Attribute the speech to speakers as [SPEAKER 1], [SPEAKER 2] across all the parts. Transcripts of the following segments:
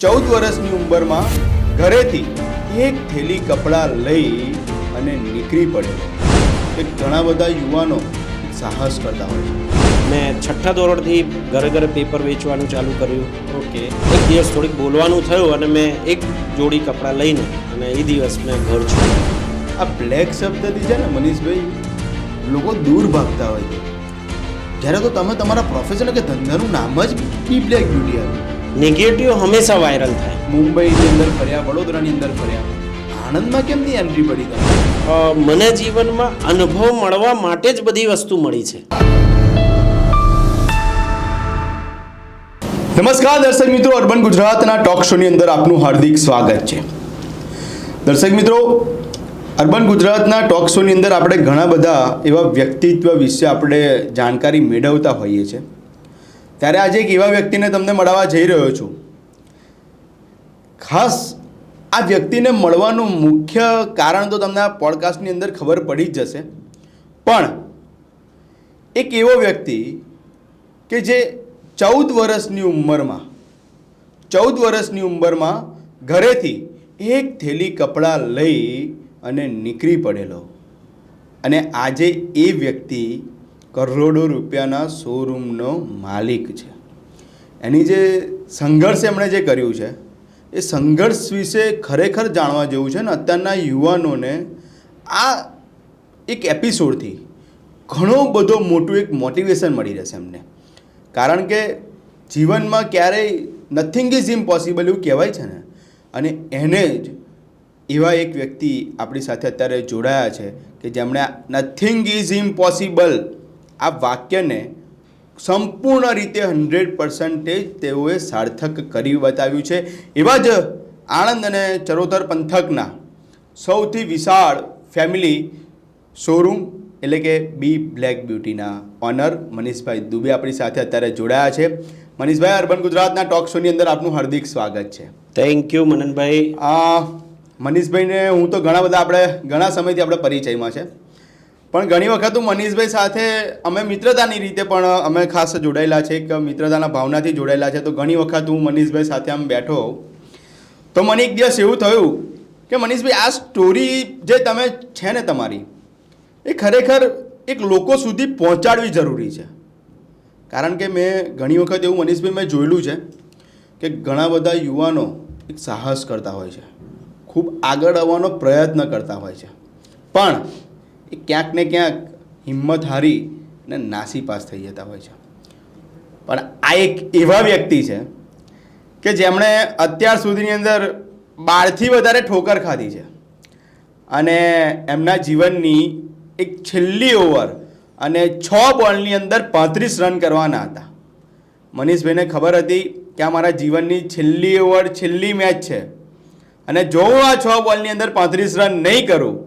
[SPEAKER 1] વર્ષની ઉંમરમાં ઘરેથી એક થેલી કપડાં લઈ અને નીકળી પડેલો. કે ઘણા બધા યુવાનો સાહસ કરતા હોય છે.
[SPEAKER 2] મેં છઠ્ઠા ધોરણથી ઘરે ઘરે પેપર વેચવાનું ચાલુ કર્યું.
[SPEAKER 1] ઓકે.
[SPEAKER 2] એક દિવસ થોડીક બોલવાનું થયું અને મેં એક જોડી કપડાં લઈને અને એ દિવસ મેં ઘર છોડ્યું.
[SPEAKER 1] આ બ્લેક શબ્દથી છે ને મનીષભાઈ, લોકો દૂર ભાગતા હોય છે. જ્યારે તો તમે તમારા પ્રોફેશન કે ધંધાનું નામ જ બી બ્લેક બ્યુટી આવ્યું.
[SPEAKER 2] નેગેટિવ હંમેશા વાયરલ થાય.
[SPEAKER 1] મુંબઈની અંદર ફર્યા, વડોદરાની અંદર ફર્યા, આણંદમાં કેમ નહીં એન્ટ્રી પડી તમે?
[SPEAKER 2] મને જીવનમાં અનુભવ મળવા માટે જ બધી વસ્તુ મળી છે.
[SPEAKER 1] નમસ્કાર દર્શક મિત્રો, અર્બન ગુજરાતના ટોક શોની અંદર આપનું હાર્દિક સ્વાગત છે. દર્શક મિત્રો, અર્બન ગુજરાતના ટોક શોની અંદર આપણે ઘણા બધા એવા વ્યક્તિત્વ વિશે આપણે જાણકારી મેળવતા હોઈએ છીએ. ત્યારે આજે એક એવા વ્યક્તિને તમને મળવા જઈ રહ્યો છું. ખાસ આ વ્યક્તિને મળવાનું મુખ્ય કારણ તો તમને આ પોડકાસ્ટની અંદર ખબર પડી જ જશે. પણ એક એવો વ્યક્તિ કે જે 14 વર્ષની ઉંમરમાં ઘરેથી એક થેલી કપડાં લઈ અને નીકળી પડેલો. અને આજે એ વ્યક્તિ કરોડો રૂપિયાના શોરૂમનો માલિક છે. એની જે સંઘર્ષ એમણે જે કર્યું છે એ સંઘર્ષ વિશે ખરેખર જાણવા જેવું છે. ને અત્યારના યુવાનોને આ એક એપિસોડથી ઘણો બધો મોટું એક મોટિવેશન મળી રહેશે એમને. કારણ કે જીવનમાં ક્યારેય નથિંગ ઇઝ ઇમ્પોસિબલ એવું કહેવાય છે ને, અને એને જ એવા એક વ્યક્તિ આપણી સાથે અત્યારે જોડાયા છે કે જેમણે નથિંગ ઇઝ ઇમ્પોસિબલ આ વાક્યને સંપૂર્ણ રીતે 100% તેઓએ સાર્થક કરી બતાવ્યું છે. એવા જ આણંદ અને ચરોતર પંથકના સૌથી વિશાળ ફેમિલી શોરૂમ એટલે કે બી બ્લેક બ્યુટીના ઓનર મનીષભાઈ દુબે આપણી સાથે અત્યારે જોડાયા છે. મનીષભાઈ, અર્બન ગુજરાતના ટોક શોની અંદર આપનું હાર્દિક સ્વાગત છે.
[SPEAKER 2] Thank you Mananbhai.
[SPEAKER 1] મનીષભાઈને હું તો ઘણા સમયથી આપણે પરિચયમાં છે, પણ ઘણી વખત હું મનીષભાઈ સાથે અમે મિત્રતાની રીતે પણ અમે ખાસ જોડાયેલા છે, એક મિત્રતાના ભાવનાથી જોડાયેલા છે. તો ઘણી વખત હું મનીષભાઈ સાથે આમ બેઠો તો મને એક દિવસ એવું થયું કે મનીષભાઈ, આ સ્ટોરી જે તમે છે ને તમારી, એ ખરેખર એક લોકો સુધી પહોંચાડવી જરૂરી છે. કારણ કે મેં ઘણી વખત એવું મનીષભાઈ મેં જોયેલું છે કે ઘણા બધા યુવાનો એક સાહસ કરતા હોય છે, ખૂબ આગળ આવવાનો પ્રયત્ન કરતા હોય છે, પણ એ ક્યાંક ને ક્યાંક હિંમત હારી અને નાસીપાસ થઈ જતા હોય છે. પણ આ એક એવા વ્યક્તિ છે કે જેમણે અત્યાર સુધીની અંદર 12થી વધારે ઠોકર ખાધી છે, અને એમના જીવનની એક છેલ્લી ઓવર અને 6 બોલની અંદર 35 રન કરવાના હતા. મનીષભાઈને ખબર હતી કે આ મારા જીવનની છેલ્લી ઓવર, છેલ્લી મેચ છે, અને જો હું આ 6 બોલની અંદર 35 રન નહીં કરું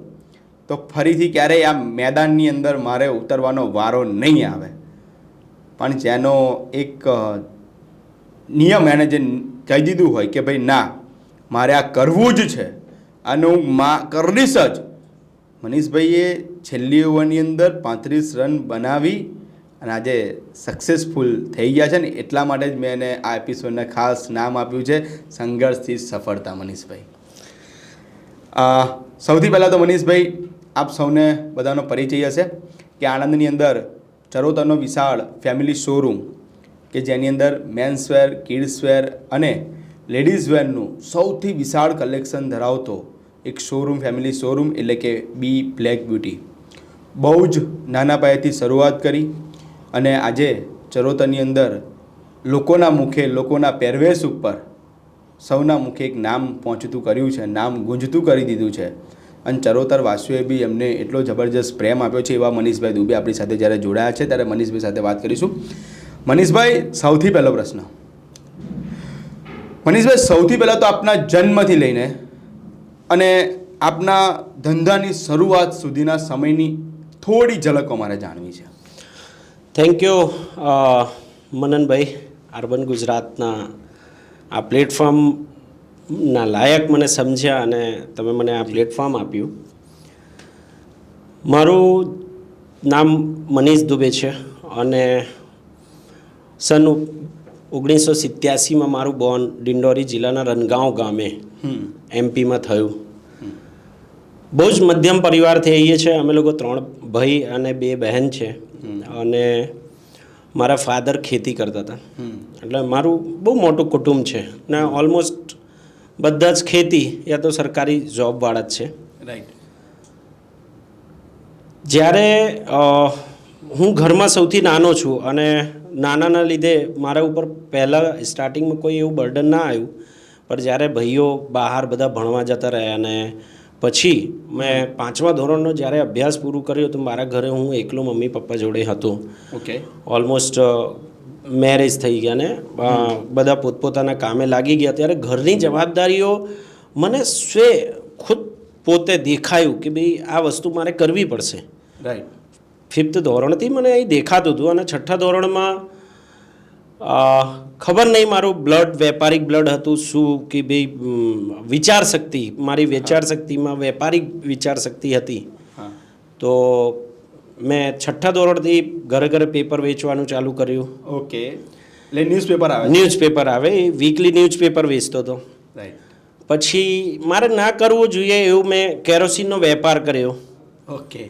[SPEAKER 1] તો ફરીથી ક્યારેય આ મેદાનની અંદર મારે ઉતરવાનો વારો નહીં આવે. પણ જેનો એક નિયમ એણે જે કહી દીધું હોય કે ભાઈ ના, મારે આ કરવું જ છે અને હું કરીશ જ. મનીષભાઈએ છેલ્લી ઓવરની અંદર 35 રન બનાવી અને આજે સક્સેસફુલ થઈ ગયા છે ને, એટલા માટે જ મેં એને આ એપિસોડને ખાસ નામ આપ્યું છે સંઘર્ષથી સફળતા. મનીષભાઈ, સૌથી પહેલાં તો મનીષભાઈ, આપ સૌને બધાનો પરિચય હશે કે આણંદની અંદર ચરોતરનો વિશાળ ફેમિલી શોરૂમ કે જેની અંદર મેન્સવેર, કિડ્સવેર અને લેડીઝવેરનું સૌથી વિશાળ કલેક્શન ધરાવતો એક શોરૂમ, ફેમિલી શોરૂમ એટલે કે બી બ્લેક બ્યુટી. બહુ જ નાના પાયેથી શરૂઆત કરી અને આજે ચરોતરની અંદર લોકોના મુખે, લોકોના પહેરવેશ ઉપર સૌના મુખે એક નામ પહોંચતું કર્યું છે, નામ ગુંજતું કરી દીધું છે. અને ચરોતર વાસીઓએ બી એમને એટલો જબરજસ્ત પ્રેમ આપ્યો છે. એવા મનીષભાઈ દુબે આપણી સાથે જ્યારે જોડાયા છે ત્યારે મનીષભાઈ સાથે વાત કરીશું. મનીષભાઈ, સૌથી પહેલો પ્રશ્ન. મનીષભાઈ, સૌથી પહેલાં તો આપના જન્મથી લઈને અને આપના ધંધાની શરૂઆત સુધીના સમયની થોડી ઝલકો મારે જાણવી છે.
[SPEAKER 2] Thank you Mananbhai. અર્બન ગુજરાતના આ પ્લેટફોર્મના લાયક મને સમજ્યા અને તમે મને આ પ્લેટફોર્મ આપ્યું. મારું નામ મનીષ દુબે છે અને સન 1987માં મારું બોર્ન ડિંડોરી જિલ્લાના રનગાંવ ગામે એમપીમાં થયું. બહુ જ મધ્યમ પરિવારથી આવીએ છીએ અમે લોકો. 3 ભાઈ અને 2 બહેન છે. અને મારા ફાધર ખેતી કરતા હતા. એટલે મારું બહુ મોટું કુટુંબ છે ને ઓલમોસ્ટ બધા જ ખેતી યા તો સરકારી જોબવાળા જ છે.
[SPEAKER 1] રાઈટ.
[SPEAKER 2] જ્યારે હું ઘરમાં સૌથી નાનો છું અને નાનાના લીધે મારા ઉપર પહેલાં સ્ટાર્ટિંગમાં કોઈ એવું બર્ડન ના આવ્યું. પણ જ્યારે ભાઈઓ બહાર બધા ભણવા જતા રહ્યા અને પછી મેં 5મા ધોરણનો જ્યારે અભ્યાસ પૂરું કર્યો તો મારા ઘરે હું એકલો મમ્મી પપ્પા જોડે હતો.
[SPEAKER 1] ઓકે.
[SPEAKER 2] ઓલમોસ્ટ મેરેજ થઈ ગયા ને બધા પોતપોતાના કામે લાગી ગયા. ત્યારે ઘરની જવાબદારીઓ મને ખુદ પોતે દેખાયું કે ભાઈ આ વસ્તુ મારે કરવી પડશે.
[SPEAKER 1] રાઈટ.
[SPEAKER 2] 5th ધોરણથી મને અહીં દેખાતું હતું. અને 6ઠ્ઠા ધોરણમાં ખબર નહીં મારું બ્લડ વેપારિક બ્લડ હતું શું કે ભાઈ વિચાર શક્તિ મારી વિચાર શક્તિમાં વેપારિક વિચાર શક્તિ હતી. તો મેં 6ઠ્ઠા ધોરણથી ઘરે ઘરે પેપર વેચવાનું ચાલુ કર્યું.
[SPEAKER 1] ઓકે. એટલે ન્યૂઝપેપર આવે.
[SPEAKER 2] ન્યૂઝપેપર આવે એ વીકલી ન્યૂઝપેપર વેચતો હતો.
[SPEAKER 1] રાઈટ.
[SPEAKER 2] પછી મારે ના કરવું જોઈએ એવું મેં કેરોસીનનો વેપાર કર્યો.
[SPEAKER 1] ઓકે.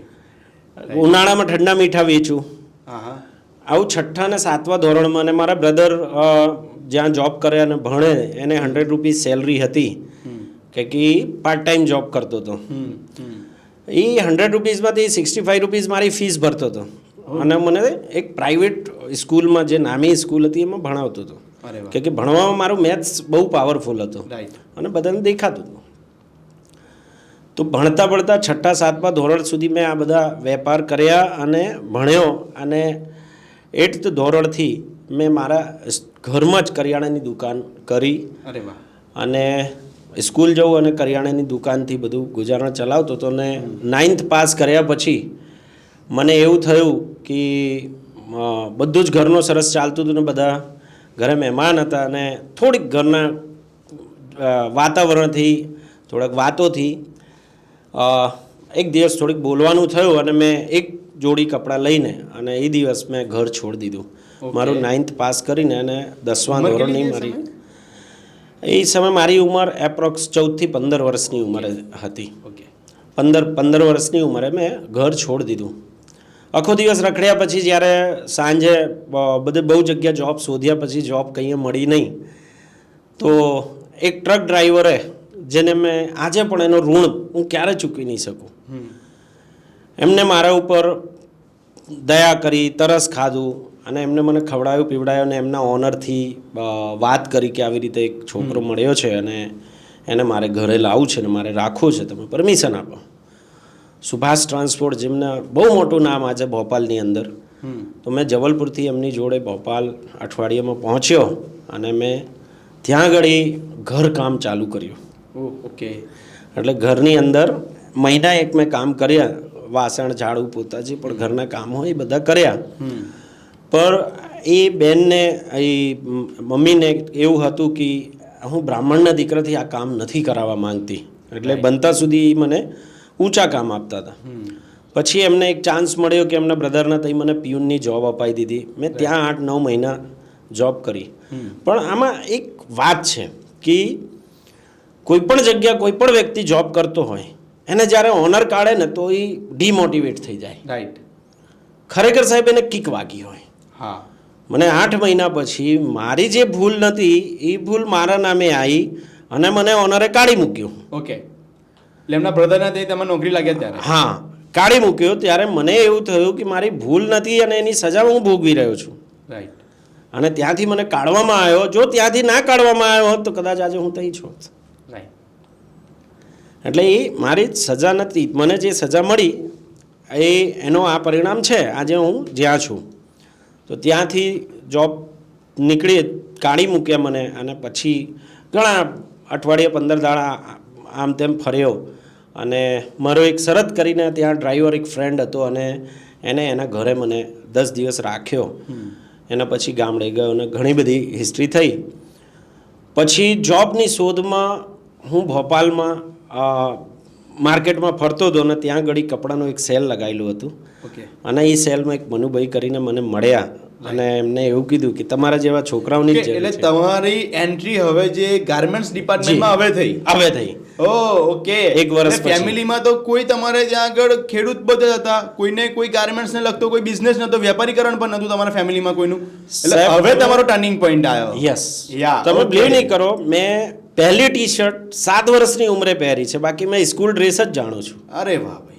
[SPEAKER 2] ઉનાળામાં ઠંડા મીઠા વેચું.
[SPEAKER 1] હા હા.
[SPEAKER 2] આવું 6ઠ્ઠા અને 7મા ધોરણમાં. અને મારા બ્રધર જ્યાં જોબ કરે અને ભણે એને 100 રૂપીસ સેલરી હતી કે પાર્ટ ટાઈમ જોબ કરતો હતો. એ 100 રૂપીસમાંથી 65 રૂપીસ મારી ફીસ ભરતો હતો અને મને એક પ્રાઇવેટ સ્કૂલમાં જે નામી સ્કૂલ હતી એમાં ભણાવતો હતો. કે ભણવામાં મારું મેથ્સ બહુ પાવરફુલ હતો અને બધાને દેખાતું હતું. તો ભણતા ભણતા 6ઠ્ઠા 7મા ધોરણ સુધી મેં આ બધા વેપાર કર્યા અને ભણ્યો. અને 8th ધોરણથી મેં મારા ઘરમાં જ કરિયાણાની દુકાન કરી. અને સ્કૂલ જવું અને કરિયાણાની દુકાનથી બધું ગુજારણ ચલાવતો હતો. અને 9th પાસ કર્યા પછી મને એવું થયું કે બધું જ ઘરનું સરસ ચાલતું હતું ને બધા ઘરે મહેમાન હતા. અને થોડીક ઘરના વાતાવરણથી થોડાક વાતોથી એક દિવસ થોડીક બોલવાનું થયું અને મેં એક જોડી કપડાં લઈને અને એ દિવસ મેં ઘર છોડી દીધું. મારું 9th પાસ કરીને અને 10મા ધોરણની મારી એ સમયે મારી ઉંમર એપ્રોક્સ 14 થી 15 વર્ષની ઉંમરે હતી. 15 વર્ષની ઉંમરે મેં ઘર છોડી દીધું. આખો દિવસ રખડ્યા પછી જ્યારે સાંજે બધે બહુ જગ્યા જોબ શોધ્યા પછી જોબ કંઈ મળી નહીં. તો એક ટ્રક ડ્રાઈવરે જેને મેં આજે પણ એનો ઋણ હું ક્યારે ચૂકવી નહીં શકું. એમને મારા ઉપર દયા કરી, તરસ ખાધું અને એમને મને ખવડાવ્યું પીવડાવ્યું. અને એમના ઓનરથી વાત કરી કે આવી રીતે એક છોકરો મળ્યો છે અને એને મારે ઘરે લાવવું છે ને મારે રાખવું છે, તમે પરમિશન આપો. સુભાષ ટ્રાન્સપોર્ટ જેમને બહુ મોટું નામ આજે ભોપાલની અંદર. તો મેં જબલપુરથી એમની જોડે ભોપાલ અઠવાડિયામાં પહોંચ્યો અને મેં ત્યાં આગળ ઘર કામ ચાલુ કર્યું.
[SPEAKER 1] ઓકે.
[SPEAKER 2] એટલે ઘરની અંદર મહિના એક મેં કામ કર્યા. વાસણ ઝાડુ પોતા જે પણ ઘરના કામ હોય એ બધા કર્યા. પણ એ બેનને એ મમ્મીને એવું હતું કે હું બ્રાહ્મણના દીકરાથી આ કામ નથી કરાવવા માંગતી. એટલે બનતા સુધી મને ઊંચા કામ આપતા હતા. પછી એમને એક ચાન્સ મળ્યો કે એમના બ્રધરના તઈ મને પિયુનની જોબ અપાઈ દીધી. મેં ત્યાં 8-9 મહિના જોબ કરી. પણ આમાં એક વાત છે કે કોઈ પણ જગ્યા કોઈ પણ વ્યક્તિ જોબ કરતો હોય એને જ્યારે ઓનર કાઢે ને તો એ ડિમોટિવેટ થઈ જાય.
[SPEAKER 1] રાઈટ.
[SPEAKER 2] ખરેખર સાહેબ એને કિક વાગી હોય.
[SPEAKER 1] હા.
[SPEAKER 2] મને 8 મહિના પછી મારી જે ભૂલ નથી એ ભૂલ મારા નામે આવી અને મને ઓનરે કાઢી મૂક્યું.
[SPEAKER 1] ઓકે. એટલે એમના બ્રધરના તે તમે નોકરી લાગ્યા ત્યારે?
[SPEAKER 2] હા, કાઢી મૂક્યો. ત્યારે મને એવું થયું કે મારી ભૂલ નથી અને એની સજા હું ભોગવી રહ્યો છું.
[SPEAKER 1] રાઈટ.
[SPEAKER 2] અને ત્યાંથી મને કાઢવામાં આવ્યો. જો ત્યાંથી ના કાઢવામાં આવ્યો હોત તો કદાચ આજે હું ત્યાં જ હોત.
[SPEAKER 1] રાઈટ.
[SPEAKER 2] એટલે એ મારી સજા નથી. મને જે સજા મળી એનો આ પરિણામ છે આજે હું જ્યાં છું. તો ત્યાંથી જોબ નીકળી કાઢી મૂક્યા મને. અને પછી ઘણા અઠવાડિયે 15 દાડા આમ તેમ ફર્યો. અને મારો એક શરત કરીને ત્યાં ડ્રાઈવર એક ફ્રેન્ડ હતો અને એને એના ઘરે મને 10 દિવસ રાખ્યો. એના પછી ગામડે ગયો અને ઘણી બધી હિસ્ટ્રી થઈ. પછી જોબની શોધમાં હું ભોપાલમાં માર્કેટમાં ફરતો હતો અને ત્યાં આગળ કપડાનું એક સેલ લગાવેલું હતું. અને એ સેલમાં એક મનુભાઈ કરીને મને મળ્યા અને એમને એવું કીધું કે તમારા જેવા છોકરાઓની જ જરૂર
[SPEAKER 1] એટલે
[SPEAKER 2] છે.
[SPEAKER 1] તમારી એન્ટ્રી હવે જે ગાર્મેન્ટ્સ ડિપાર્ટમેન્ટમાં હવે થઈ.
[SPEAKER 2] હવે થઈ.
[SPEAKER 1] ઓકે.
[SPEAKER 2] એક વર્ષ પછી.
[SPEAKER 1] ફેમિલીમાં તો કોઈ તમારે ત્યાં આગળ ખેડૂત બધા હતા, કોઈને કોઈ ગાર્મેન્ટ્સને લગતો કોઈ બિઝનેસ નતો, વેપારીકરણ પણ નતું તમારા ફેમિલીમાં કોઈનું, એટલે
[SPEAKER 2] સાહેબ,
[SPEAKER 1] હવે તમારો ટર્નિંગ પોઈન્ટ આવ્યો.
[SPEAKER 2] યસ.
[SPEAKER 1] યા,
[SPEAKER 2] તમે
[SPEAKER 1] okay.
[SPEAKER 2] બ્લેમ નહીં કરો, મેં પહેલી ટી શર્ટ 7 વર્ષની ઉંમરે પહેરી છે, બાકી મેં સ્કૂલ ડ્રેસ જ જાણું છું.
[SPEAKER 1] અરે વાહ ભાઈ.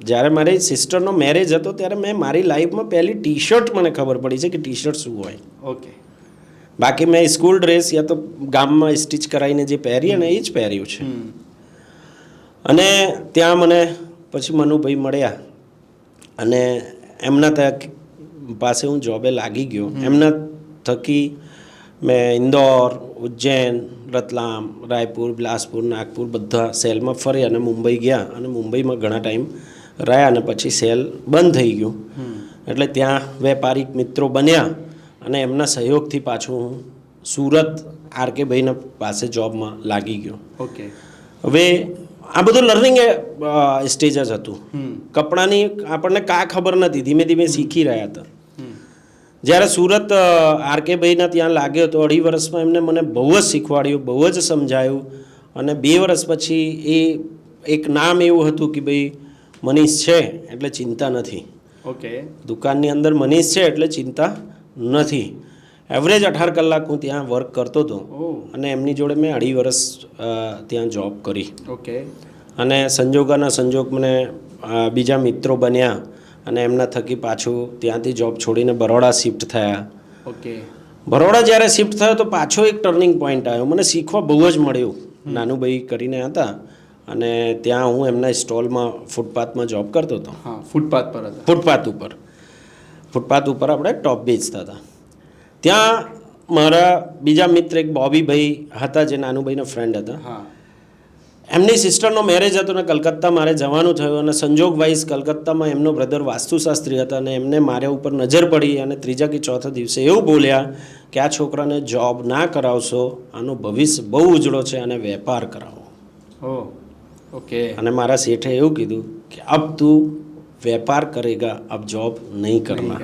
[SPEAKER 2] જ્યારે મારી સિસ્ટરનો મેરેજ હતો ત્યારે મેં મારી લાઈફમાં પહેલી ટી શર્ટ મને ખબર પડી છે કે ટી શર્ટ શું હોય.
[SPEAKER 1] ઓકે.
[SPEAKER 2] બાકી મેં સ્કૂલ ડ્રેસ યા તો ગામમાં સ્ટિચ કરાવીને જે પહેરીએ ને એ જ પહેર્યું છે. અને ત્યાં મને પછી મનુભાઈ મળ્યા અને એમના પાસે હું જોબે લાગી ગયો. એમના થકી મેં ઇન્દોર, ઉજ્જૈન, રતલામ, રાયપુર, બિલાસપુર, નાગપુર બધા સેલમાં ફરી અને મુંબઈ ગયા અને મુંબઈમાં ઘણા ટાઈમ રહ્યા અને પછી સેલ બંધ થઈ ગયું. એટલે ત્યાં વેપારી મિત્રો બન્યા અને એમના સહયોગથી પાછું હું સુરત આરકે ભાઈના પાસે જોબમાં લાગી ગયો.
[SPEAKER 1] ઓકે.
[SPEAKER 2] હવે આ બધું લર્નિંગ સ્ટેજ જ હતું. કપડાની આપણને કાંઈ ખબર નથી, ધીમે ધીમે શીખી રહ્યા હતા. જ્યારે સુરત આરકે ભાઈના ત્યાં લાગ્યો તો 2.5 વર્ષમાં એમને મને બહુ જ શીખવાડ્યું, બહુ જ સમજાયું. અને 2 વર્ષ પછી એ એક નામ એવું હતું કે ભાઈ મનીષ છે એટલે ચિંતા નથી.
[SPEAKER 1] ઓકે.
[SPEAKER 2] દુકાનની અંદર મનીષ છે એટલે ચિંતા નથી. એવરેજ 18 કલાક હું ત્યાં વર્ક કરતો હતો અને એમની જોડે મેં 2.5 વર્ષ ત્યાં જોબ કરી.
[SPEAKER 1] ઓકે.
[SPEAKER 2] અને સંજોગોના સંજોગ મને બીજા મિત્રો બન્યા અને એમના થકી પાછું ત્યાંથી જોબ છોડીને બરોડા શિફ્ટ થયા.
[SPEAKER 1] ઓકે.
[SPEAKER 2] બરોડા જ્યારે શિફ્ટ થયો તો પાછો એક ટર્નિંગ પોઈન્ટ આવ્યો. મને શીખવા બહુ જ મળ્યું. નાનુભાઈ કરીને હતા અને ત્યાં હું એમના સ્ટોલમાં ફૂટપાથમાં જોબ કરતો હતો.
[SPEAKER 1] હા, ફૂટપાથ પર હતા.
[SPEAKER 2] ફૂટપાથ ઉપર આપણે ટોપ બેચતા હતા. ત્યાં મારા બીજા મિત્ર એક બોબીભાઈ હતા જે નાનુભાઈના ફ્રેન્ડ હતા.
[SPEAKER 1] હા.
[SPEAKER 2] એમની સિસ્ટરનો મેરેજ હતો ને કલકત્તા મારે જવાનું થયું અને સંજોગ વાઇઝ કલકત્તામાં એમનો બ્રધર વાસ્તુશાસ્ત્રી હતા અને એમને મારા ઉપર નજર પડી અને 3જા કે 4થા દિવસે એવું બોલ્યા કે આ છોકરાને જોબ ના કરાવશો, આનું ભવિષ્ય બહુ ઉજળો છે અને વેપાર કરાવો.
[SPEAKER 1] ઓકે.
[SPEAKER 2] અને મારા શેઠે એવું કીધું કે અબ તું વેપાર કરેગા, અબ જોબ નહીં કરના.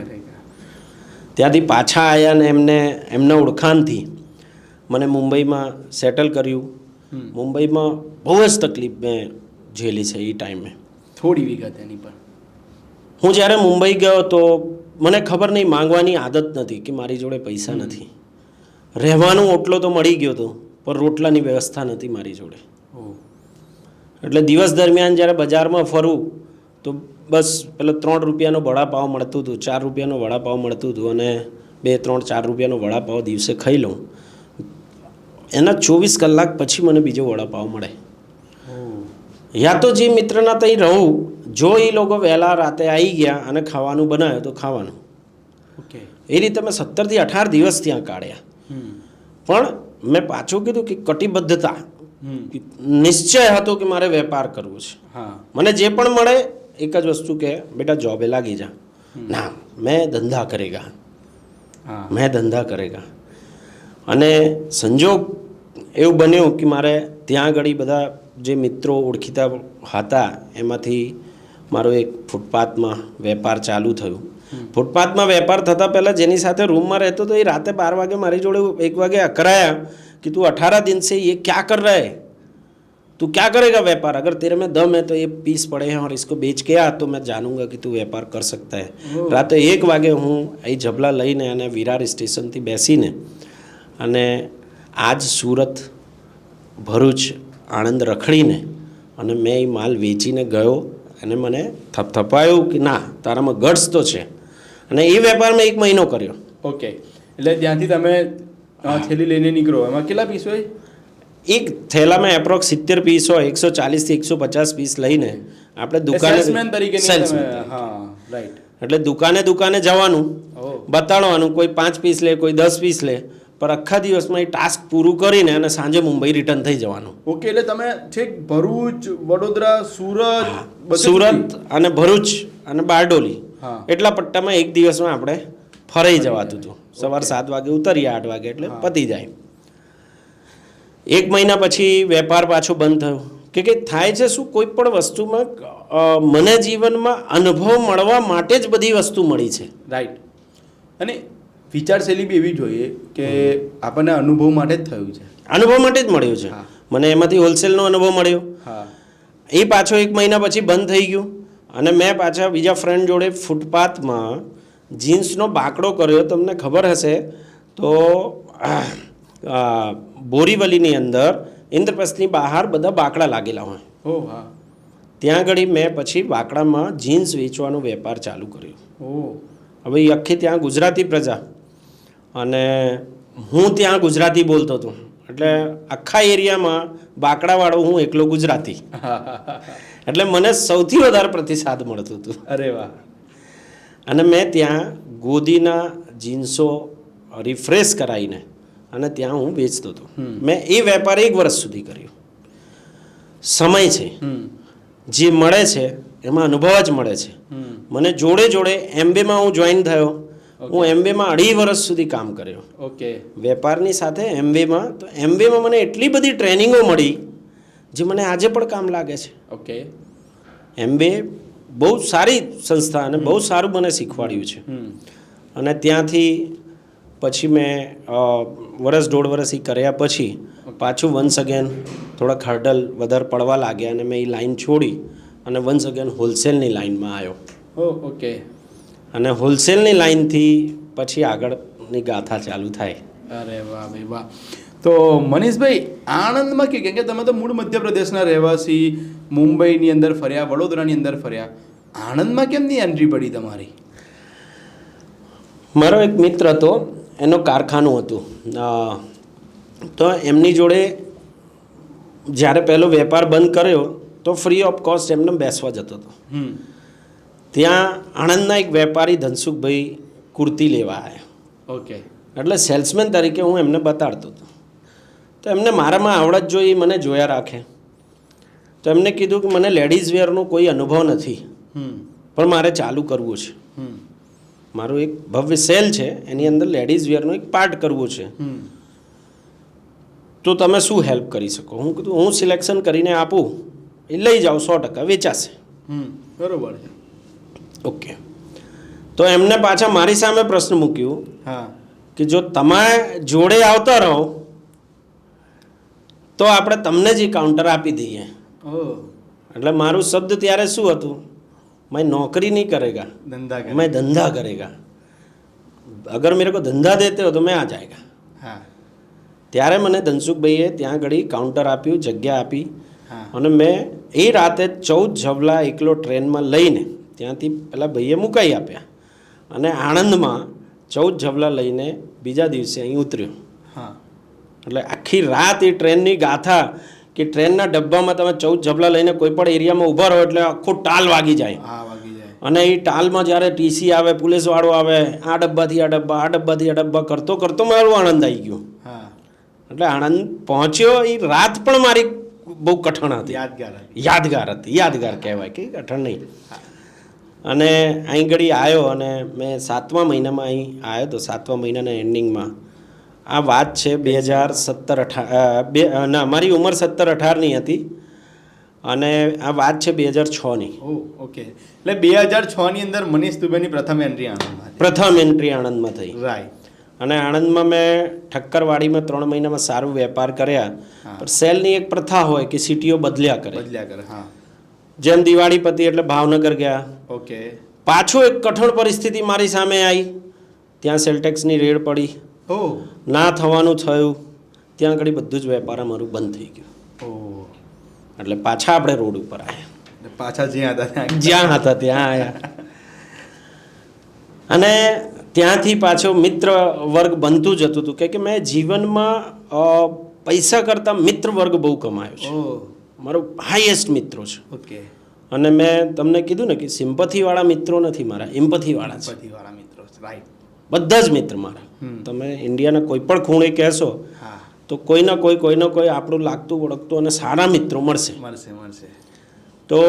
[SPEAKER 2] ત્યાંથી પાછા આવ્યા ને એમના ઓળખાણથી મને મુંબઈમાં સેટલ કર્યું. મુંબઈમાં બહુ જ તકલીફ મેં ઝેલી છે એ ટાઈમે.
[SPEAKER 1] થોડી વિગત એની પર.
[SPEAKER 2] હું જ્યારે મુંબઈ ગયો તો મને ખબર નહીં, માંગવાની આદત નથી કે મારી જોડે પૈસા નથી. રહેવાનું ઓટલો તો મળી ગયો હતો પણ રોટલાની વ્યવસ્થા નથી મારી જોડે. એટલે દિવસ દરમિયાન જ્યારે બજારમાં ફરું તો બસ પેલો 3 રૂપિયાનો વડાપાવ મળતું હતું, 4 રૂપિયાનો વડાપાવ મળતું હતું અને 2, 3, 4 રૂપિયાનો વડાપાવ દિવસે ખાઈ લઉં. એના 24 કલાક પછી મને બીજો વડાપાવ મળે. યા તો જે મિત્રના ત્યાં રહું, જો એ લોકો વહેલા રાતે આવી ગયા અને ખાવાનું બનાવ્યું તો ખાવાનું.
[SPEAKER 1] ઓકે.
[SPEAKER 2] એ રીતે મેં 17 થી 18 દિવસ ત્યાં કાઢ્યા. પણ મેં પાછું કીધું કે કટિબદ્ધતા, નિશ્ચય હતો કે મારે વેપાર કરવો છે. મને જે પણ મળે એક જ વસ્તુ કે બેટા જોબે લાગી જા. ના, મેં ધંધા કરેગા. અને સંજોગ એવું બન્યું કે મારે ત્યાં આગળ બધા જે મિત્રો ઓળખીતા હતા એમાંથી મારો એક ફૂટપાથમાં વેપાર ચાલુ થયો. ફૂટપાથમાં વેપાર થતાં પહેલાં જેની સાથે રૂમમાં રહેતો તો એ રાતે 12 વાગે મારી જોડે 1 વાગે અકરાયા कि तू 18 दिन से ये क्या कर रहा है, तू क्या करेगा व्यापार, अगर तेरे में दम है तो ये पीस पड़े हैं और इसको बेच के आ तो मैं जानूंगा कि तू व्यापार कर सकता है. રાતે 1 વાગે હું એ જબલા લઈને અને વિરાર સ્ટેશનથી બેસીને અને આજ સુરત, ભરૂચ, આણંદ રખડીને અને મેં એ માલ વેચીને ગયો અને મને થપથપાયું કે ના તારામાં ગટ્સ તો છે. અને એ વેપાર મેં 1 મહિનો કર્યો.
[SPEAKER 1] ઓકે. એટલે ત્યાંથી તમે થેલી લઈને નીકળો, એમાં કેટલા પીસ હોય?
[SPEAKER 2] એક થેલામાં એપ્રોક્સ 70 પીસ હોય, 140 થી 150 પીસ લઈને આપણે દુકાને
[SPEAKER 1] સેલ્સમેન તરીકે
[SPEAKER 2] એટલે દુકાને જવાનું, બતાડવાનું, કોઈ 5 પીસ લે, કોઈ 10 પીસ લે, પર આખા દિવસમાં એ ટાસ્ક પૂરું કરીને અને સાંજે મુંબઈ રિટર્ન થઈ જવાનું.
[SPEAKER 1] ઓકે. એટલે તમે છેક ભરૂચ, વડોદરા,
[SPEAKER 2] સુરત અને ભરૂચ અને બારડોલી એટલા પટ્ટામાં એક દિવસમાં આપણે ફરાઈ જવાતું હતું. સવાર 7 વાગે ઉતરીએ, 8 વાગે એટલે પતી જાય. 1 મહિના પછી વેપાર પાછો બંધ થયો કે થાય છે શું, કોઈ પણ વસ્તુમાં મને જીવનમાં અનુભવ મળવા માટે જ બધી વસ્તુ મળી છે.
[SPEAKER 1] રાઈટ. અને વિચારશૈલી બી એવી જોઈએ કે આપણને અનુભવ માટે જ થયું છે.
[SPEAKER 2] અનુભવ માટે જ મળ્યું છે.
[SPEAKER 1] હા.
[SPEAKER 2] મને એમાંથી હોલસેલનો અનુભવ મળ્યો.
[SPEAKER 1] હા.
[SPEAKER 2] એ પાછો 1 મહિના પછી બંધ થઈ ગયું અને મેં પાછા બીજા ફ્રેન્ડ જોડે ફૂટપાથમાં જીન્સનો બાકડો કર્યો. તમને ખબર હશે તો બોરીવલીની અંદર ઇન્દ્રપ્રસ્થની બહાર બધા બાકડા લાગેલા હોય.
[SPEAKER 1] ઓ હા.
[SPEAKER 2] ત્યાં આગળ મેં પછી બાકડામાં જીન્સ વેચવાનો વેપાર ચાલુ કર્યો.
[SPEAKER 1] ઓ.
[SPEAKER 2] હવે એ આખી ત્યાં ગુજરાતી પ્રજા અને હું ત્યાં ગુજરાતી બોલતો હતો એટલે આખા એરિયામાં બાકડાવાળો હું એકલો ગુજરાતી એટલે મને સૌથી વધારે પ્રતિસાદ મળતું હતું.
[SPEAKER 1] અરે વાહ.
[SPEAKER 2] અને મેં ત્યાં ગોદીના જીન્સો રિફ્રેશ કરાવીને અને ત્યાં હું વેચતો હતો. મેં એ વેપાર 1 વર્ષ સુધી કર્યો. સમય છે જે મળે છે એમાં અનુભવ જ મળે છે. મને જોડે જોડે એમબીમાં હું જોઈન થયો. હું એમબીમાં 2.5 વર્ષ સુધી કામ કર્યો.
[SPEAKER 1] ઓકે.
[SPEAKER 2] વેપારની સાથે એમબીમાં. તો એમબીમાં મને એટલી બધી ટ્રેનિંગો મળી જે મને આજે પણ કામ લાગે છે.
[SPEAKER 1] ઓકે.
[SPEAKER 2] એમબીએ બહુ સારી સંસ્થા અને બહુ સારું મને શીખવાડ્યું છે. અને ત્યાંથી પછી મેં 1.5 વર્ષ એ કર્યા પછી પાછું વન્સ અગેન થોડાક હર્ડલ વધારે પડવા લાગ્યા અને મેં એ લાઈન છોડી અને વન્સ અગેન હોલસેલની લાઈનમાં આવ્યો.
[SPEAKER 1] ઓકે.
[SPEAKER 2] અને હોલસેલની લાઈનથી પછી આગળની ગાથા ચાલુ થાય.
[SPEAKER 1] અરે વાહ ભાઈ વાહ. તો મનીષભાઈ આણંદમાં કેમ કે તમે તો મૂળ મધ્યપ્રદેશના રહેવાસી, મુંબઈની અંદર ફર્યા, વડોદરાની અંદર ફર્યા, આણંદમાં કેમની એન્ટ્રી પડી તમારી?
[SPEAKER 2] મારો એક મિત્ર હતો, એનો કારખાનું હતું. તો એમની જોડે જ્યારે પહેલો વેપાર બંધ કર્યો તો ફ્રી ઓફ કોસ્ટ એમને બેસવા જતો હતો. ત્યાં આણંદના એક વેપારી ધનસુખભાઈ કુર્તી લેવા આવ્યા.
[SPEAKER 1] ઓકે.
[SPEAKER 2] એટલે સેલ્સમેન તરીકે હું એમને બતાડતો હતો. તો એમને મારામાં આવડત જોઈ, મને જોયા રાખે. તો એમને કીધું કે મને લેડીઝ વેરનો કોઈ અનુભવ નથી પણ મારે ચાલુ કરવું છે. મારું એક ભવ્ય સેલ છે, એની અંદર લેડીઝ વેરનો એક પાર્ટ કરવો છે. તો તમે શું હેલ્પ કરી શકો? હું કીધું હું સિલેક્શન કરીને આપું, એ લઈ જાઓ, 100% વેચાશે.
[SPEAKER 1] બરોબર છે.
[SPEAKER 2] ઓકે. તો એમને પાછા મારી સામે પ્રશ્ન મૂક્યું
[SPEAKER 1] હા
[SPEAKER 2] કે જો તમે જોડે આવતા રહો તો આપણે તમને જ કાઉન્ટર આપી દઈએ. એટલે મારું શબ્દ ત્યારે શું હતું? मैं नौकरी नहीं करेगा,
[SPEAKER 1] धंधा करेगा,
[SPEAKER 2] मैं धंधा करेगा. अगर मेरे को धंधा देते हो तो मैं आ जाएगा.
[SPEAKER 1] હા.
[SPEAKER 2] ત્યારે મને ધનસુખભાઈએ ત્યાં ઘડી કાઉન્ટર આપ્યું, જગ્યા આપી.
[SPEAKER 1] હા.
[SPEAKER 2] અને મેં એ રાતે 14 ઝબલા એકલો ટ્રેનમાં લઈને ત્યાંથી પેલા ભાઈએ મુકાઈ આપ્યા અને આણંદમાં 14 ઝબલા લઈને બીજા દિવસે અહીં ઉતર્યો.
[SPEAKER 1] હા.
[SPEAKER 2] એટલે આખી રાત એ ટ્રેનની ગાથા કે ટ્રેનના ડબ્બામાં તમે 14 ઝબલા લઈને કોઈ પણ એરિયામાં ઊભા રહો એટલે આખો ટાલ વાગી જાય.
[SPEAKER 1] હા, વાગી જાય.
[SPEAKER 2] અને એ ટાલમાં જ્યારે ટીસી આવે, પોલીસવાળો આવે, આ ડબ્બાથી આ ડબ્બા, આ ડબ્બાથી આ ડબ્બા કરતો કરતો મારું આણંદ આવી ગયો.
[SPEAKER 1] હા.
[SPEAKER 2] એટલે આણંદ પહોંચ્યો. એ રાત પણ મારી બહુ કઠણ હતી, યાદગાર હતી. યાદગાર કહેવાય કે કઠણ નહીં. અને અહીં ઘડી આવ્યો અને મેં 7મા મહિનામાં અહીં આવ્યો તો 7મા મહિનાના એન્ડિંગમાં આ વાત છે 2017-18 ના, મારી ઉંમર 17-18ની હતી અને આ વાત છે 2006ની.
[SPEAKER 1] ઓકે. એટલે 2006ની અંદર મનીષ દુબેની પ્રથમ એન્ટ્રી આણંદમાં,
[SPEAKER 2] પ્રથમ એન્ટ્રી આણંદમાં થઈ.
[SPEAKER 1] રાઈટ.
[SPEAKER 2] અને આણંદમાં મેં ઠક્કરવાડીમાં 3 મહિનામાં સારું વેપાર કર્યા. પણ સેલની એક પ્રથા હોય કે સિટીઓ બદલ્યા કરે.
[SPEAKER 1] હા.
[SPEAKER 2] જેમ દિવાળી પતી એટલે ભાવનગર ગયા.
[SPEAKER 1] ઓકે.
[SPEAKER 2] પાછું એક કઠણ પરિસ્થિતિ મારી સામે આવી. ત્યાં સેલટેક્સની રેડ પડી, ના થવાનું થયું. ત્યાં આગળ બધું જ વેપાર અમારું બંધ થઈ ગયું. એટલે પાછા આપણે રોડ ઉપર આવ્યા.
[SPEAKER 1] પાછા
[SPEAKER 2] જ્યાં હતા ત્યાં આવ્યા. અને ત્યાંથી પાછો મિત્ર વર્ગ બનતું જતું હતું કે મેં જીવનમાં પૈસા કરતાં મિત્ર વર્ગ બહુ કમાયો છે. મારો હાઈએસ્ટ મિત્રો છે.
[SPEAKER 1] ઓકે.
[SPEAKER 2] અને મેં તમને કીધું ને કે સિમ્પથીવાળા મિત્રો નથી મારા, એમ્પથીવાળા છે.
[SPEAKER 1] મિત્રો, રાઈટ.
[SPEAKER 2] બધા જ મિત્ર મારા. તમે ઇન્ડિયાના કોઈ પણ ખૂણે કહેશો તો કોઈને કોઈ આપણું લાગતું ઓળખતું અને સારા મિત્રો મળશે. તો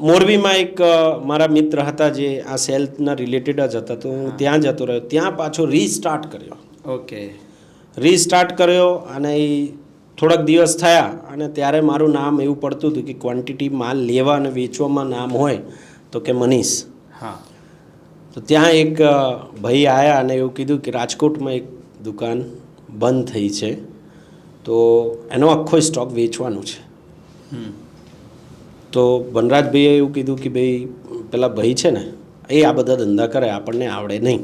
[SPEAKER 2] મોરબીમાં એક મારા મિત્ર હતા જે આ સેલ્સના રિલેટેડ જ હતા, તો હું ત્યાં જતો રહ્યો. ત્યાં પાછો રીસ્ટાર્ટ કર્યો.
[SPEAKER 1] ઓકે.
[SPEAKER 2] રીસ્ટાર્ટ કર્યો અને એ થોડાક દિવસ થયા અને ત્યારે મારું નામ એવું પડતું હતું કે ક્વોન્ટિટી માલ લેવા અને વેચવામાં નામ હોય તો કે મનીષ.
[SPEAKER 1] હા.
[SPEAKER 2] તો ત્યાં એક ભાઈ આવ્યા અને એવું કીધું કે રાજકોટમાં એક દુકાન બંધ થઈ છે, તો એનો આખો સ્ટોક વેચવાનું છે. તો વનરાજભાઈએ એવું કીધું કે ભાઈ પેલા ભાઈ છે ને એ આ બધા ધંધા કરે, આપણને આવડે નહીં.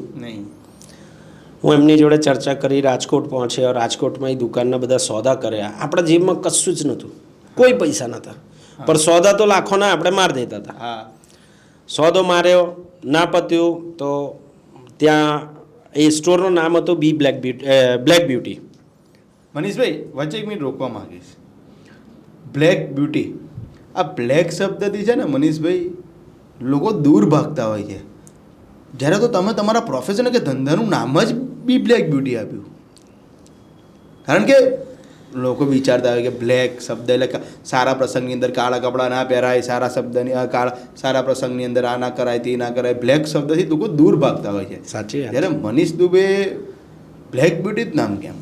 [SPEAKER 2] હું એમની જોડે ચર્ચા કરી, રાજકોટ પહોંચ્યો. રાજકોટમાં એ દુકાનના બધા સોદા કર્યા. આપણા જેબમાં કશું જ નહોતું, કોઈ પૈસા નહોતા, પણ સોદા તો લાખોના આપણે માર દેતા હતા.
[SPEAKER 1] હા.
[SPEAKER 2] સોદો માર્યો, ના પત્યું તો ત્યાં એ સ્ટોરનું નામ હતું બી બ્લેક બ્યુટી.
[SPEAKER 1] મનીષભાઈ વચ્ચે એક મિનિટ રોકવા માંગીશ. બ્લેક બ્યુટી, આ બ્લેક શબ્દથી છે ને મનીષભાઈ લોકો દૂર ભાગતા હોય છે, જ્યારે તો તમે તમારા પ્રોફેશન કે ધંધાનું નામ જ બી બ્લેક બ્યુટી આપ્યું. કારણ કે લોકો વિચારતા હોય કે બ્લેક શબ્દ એટલે સારા પ્રસંગની અંદર કાળા કપડાં ના પહેરાય, સારા પ્રસંગની અંદર આ ના કરાય, તે ના કરાય. બ્લેક શબ્દથી લોકો દૂર ભાગતા હોય છે.
[SPEAKER 2] સાચી વાત.
[SPEAKER 1] જ્યારે મનીષ દુબે બ્લેક બ્યુટી જ નામ કેમ?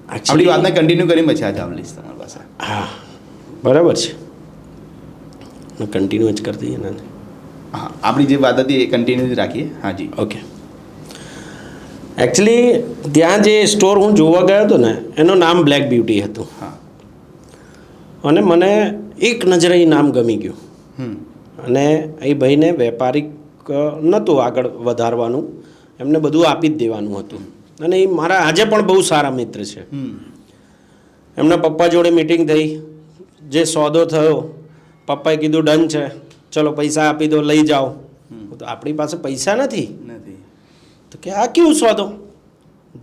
[SPEAKER 1] આપણી વાતને કન્ટિન્યુ કરી પછી આજે આવલીશ તમારી પાસે.
[SPEAKER 2] હા, બરાબર છે, કન્ટિન્યુ જ કરી દઈએ ને.
[SPEAKER 1] હા, આપણી જે વાત હતી એ કન્ટિન્યુ જ રાખીએ. હા જી.
[SPEAKER 2] ઓકે. એકચ્યુઅલી ત્યાં જે સ્ટોર હું જોવા ગયો હતો ને એનું નામ બ્લેક બ્યુટી હતું.
[SPEAKER 1] હા.
[SPEAKER 2] અને મને એક નજરે એ નામ ગમી ગયું. અને એ ભાઈને વેપારિક નહોતું આગળ વધારવાનું, એમને બધું આપી જ દેવાનું હતું. અને એ મારા આજે પણ બહુ સારા મિત્ર છે. એમના પપ્પા જોડે મિટિંગ થઈ, જે સોદો થયો પપ્પાએ કીધું ડન છે, ચલો પૈસા આપી દો, લઈ જાઓ. તો આપણી પાસે પૈસા નથી. તો કે આ કેવું સોદો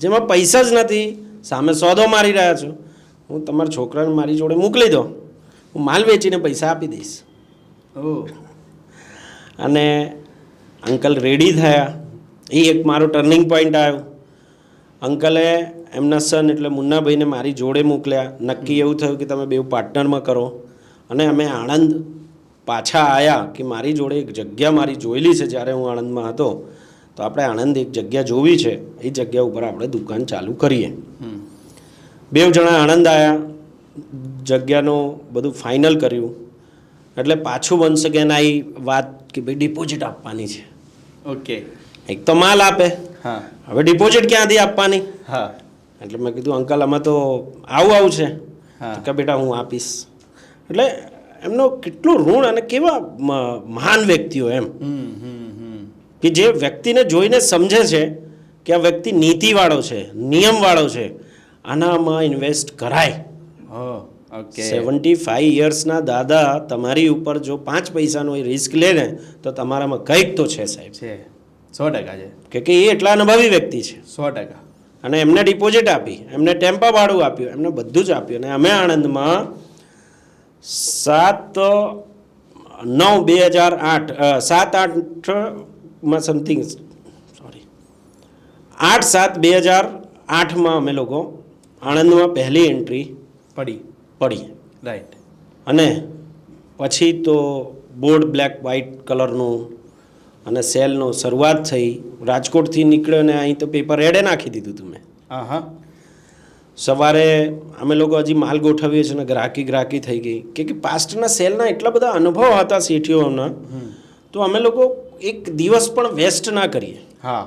[SPEAKER 2] જેમાં પૈસા જ નથી, સામે સોદો મારી રહ્યા છો? હું તમારા છોકરાને મારી જોડે મોકલી દો, હું માલ વેચીને પૈસા આપી દઈશ. અને અંકલ રેડી થયા. એ એક મારો ટર્નિંગ પોઈન્ટ આવ્યો. અંકલે એમના સન એટલે મુન્નાભાઈને મારી જોડે મોકલ્યા. નક્કી એવું થયું કે તમે બેઉ પાર્ટનરમાં કરો. અને અમે આણંદ પાછા આવ્યા કે મારી જોડે એક જગ્યા મારી જોયેલી છે જ્યારે હું આણંદમાં હતો, તો આપણે આણંદ એક જગ્યા જોવી છે, એ જગ્યા ઉપર આપણે દુકાન ચાલુ કરીએ. બેઉ જણા આણંદ આવ્યા, જગ્યાનું બધું ફાઇનલ કર્યું. એટલે પાછું વન્સ અગેન આવી વાત કે ભાઈ ડિપોઝિટ આપવાની છે.
[SPEAKER 1] ઓકે.
[SPEAKER 2] એક તો માલ આપે,
[SPEAKER 1] હા,
[SPEAKER 2] હવે ડિપોઝિટ ક્યાંથી આપવાની?
[SPEAKER 1] હા.
[SPEAKER 2] એટલે મેં કીધું અંકલ આમાં તો આવું છે.
[SPEAKER 1] હા.
[SPEAKER 2] કે બેટા હું આપીશ. એટલે એમનો કેટલું ઋણ અને કેવા મહાન વ્યક્તિઓ એમ, કે જે વ્યક્તિને જોઈને સમજે છે કે આ વ્યક્તિ નીતિવાળો છે, નિયમવાળો છે, આનામાં ઇન્વેસ્ટ કરાય. 75 યર્સના દાદા તમારી ઉપર જો 5 પૈસાનો એ રિસ્ક લે ને તો તમારામાં કંઈક તો છે સાહેબ.
[SPEAKER 1] છે 100% છે
[SPEAKER 2] કે એ એટલા અનુભવી વ્યક્તિ છે.
[SPEAKER 1] 100%.
[SPEAKER 2] અને એમને ડિપોઝિટ આપી, એમને ટેમ્પા ભાડું આપ્યું, એમને બધું જ આપ્યું. અને અમે આણંદમાં 7/9/2008 સમથિંગ 8/7/2008 અમે લોકો આણંદમાં પહેલી એન્ટ્રી પડી.
[SPEAKER 1] રાઈટ.
[SPEAKER 2] અને પછી તો બોર્ડ બ્લેક વ્હાઇટ કલરનું અને સેલનું શરૂઆત થઈ. રાજકોટથી નીકળ્યો ને અહીં તો પેપર એડે નાખી દીધું હતું મેં.
[SPEAKER 1] હા.
[SPEAKER 2] સવારે અમે લોકો હજી માલ ગોઠવીએ છીએ ને ગ્રાહકી થઈ ગઈ કે પાસ્ટના સેલના એટલા બધા અનુભવ હતા શેઠીઓના, તો અમે લોકો એક દિવસ પણ વેસ્ટ ના કરીએ.
[SPEAKER 1] હા.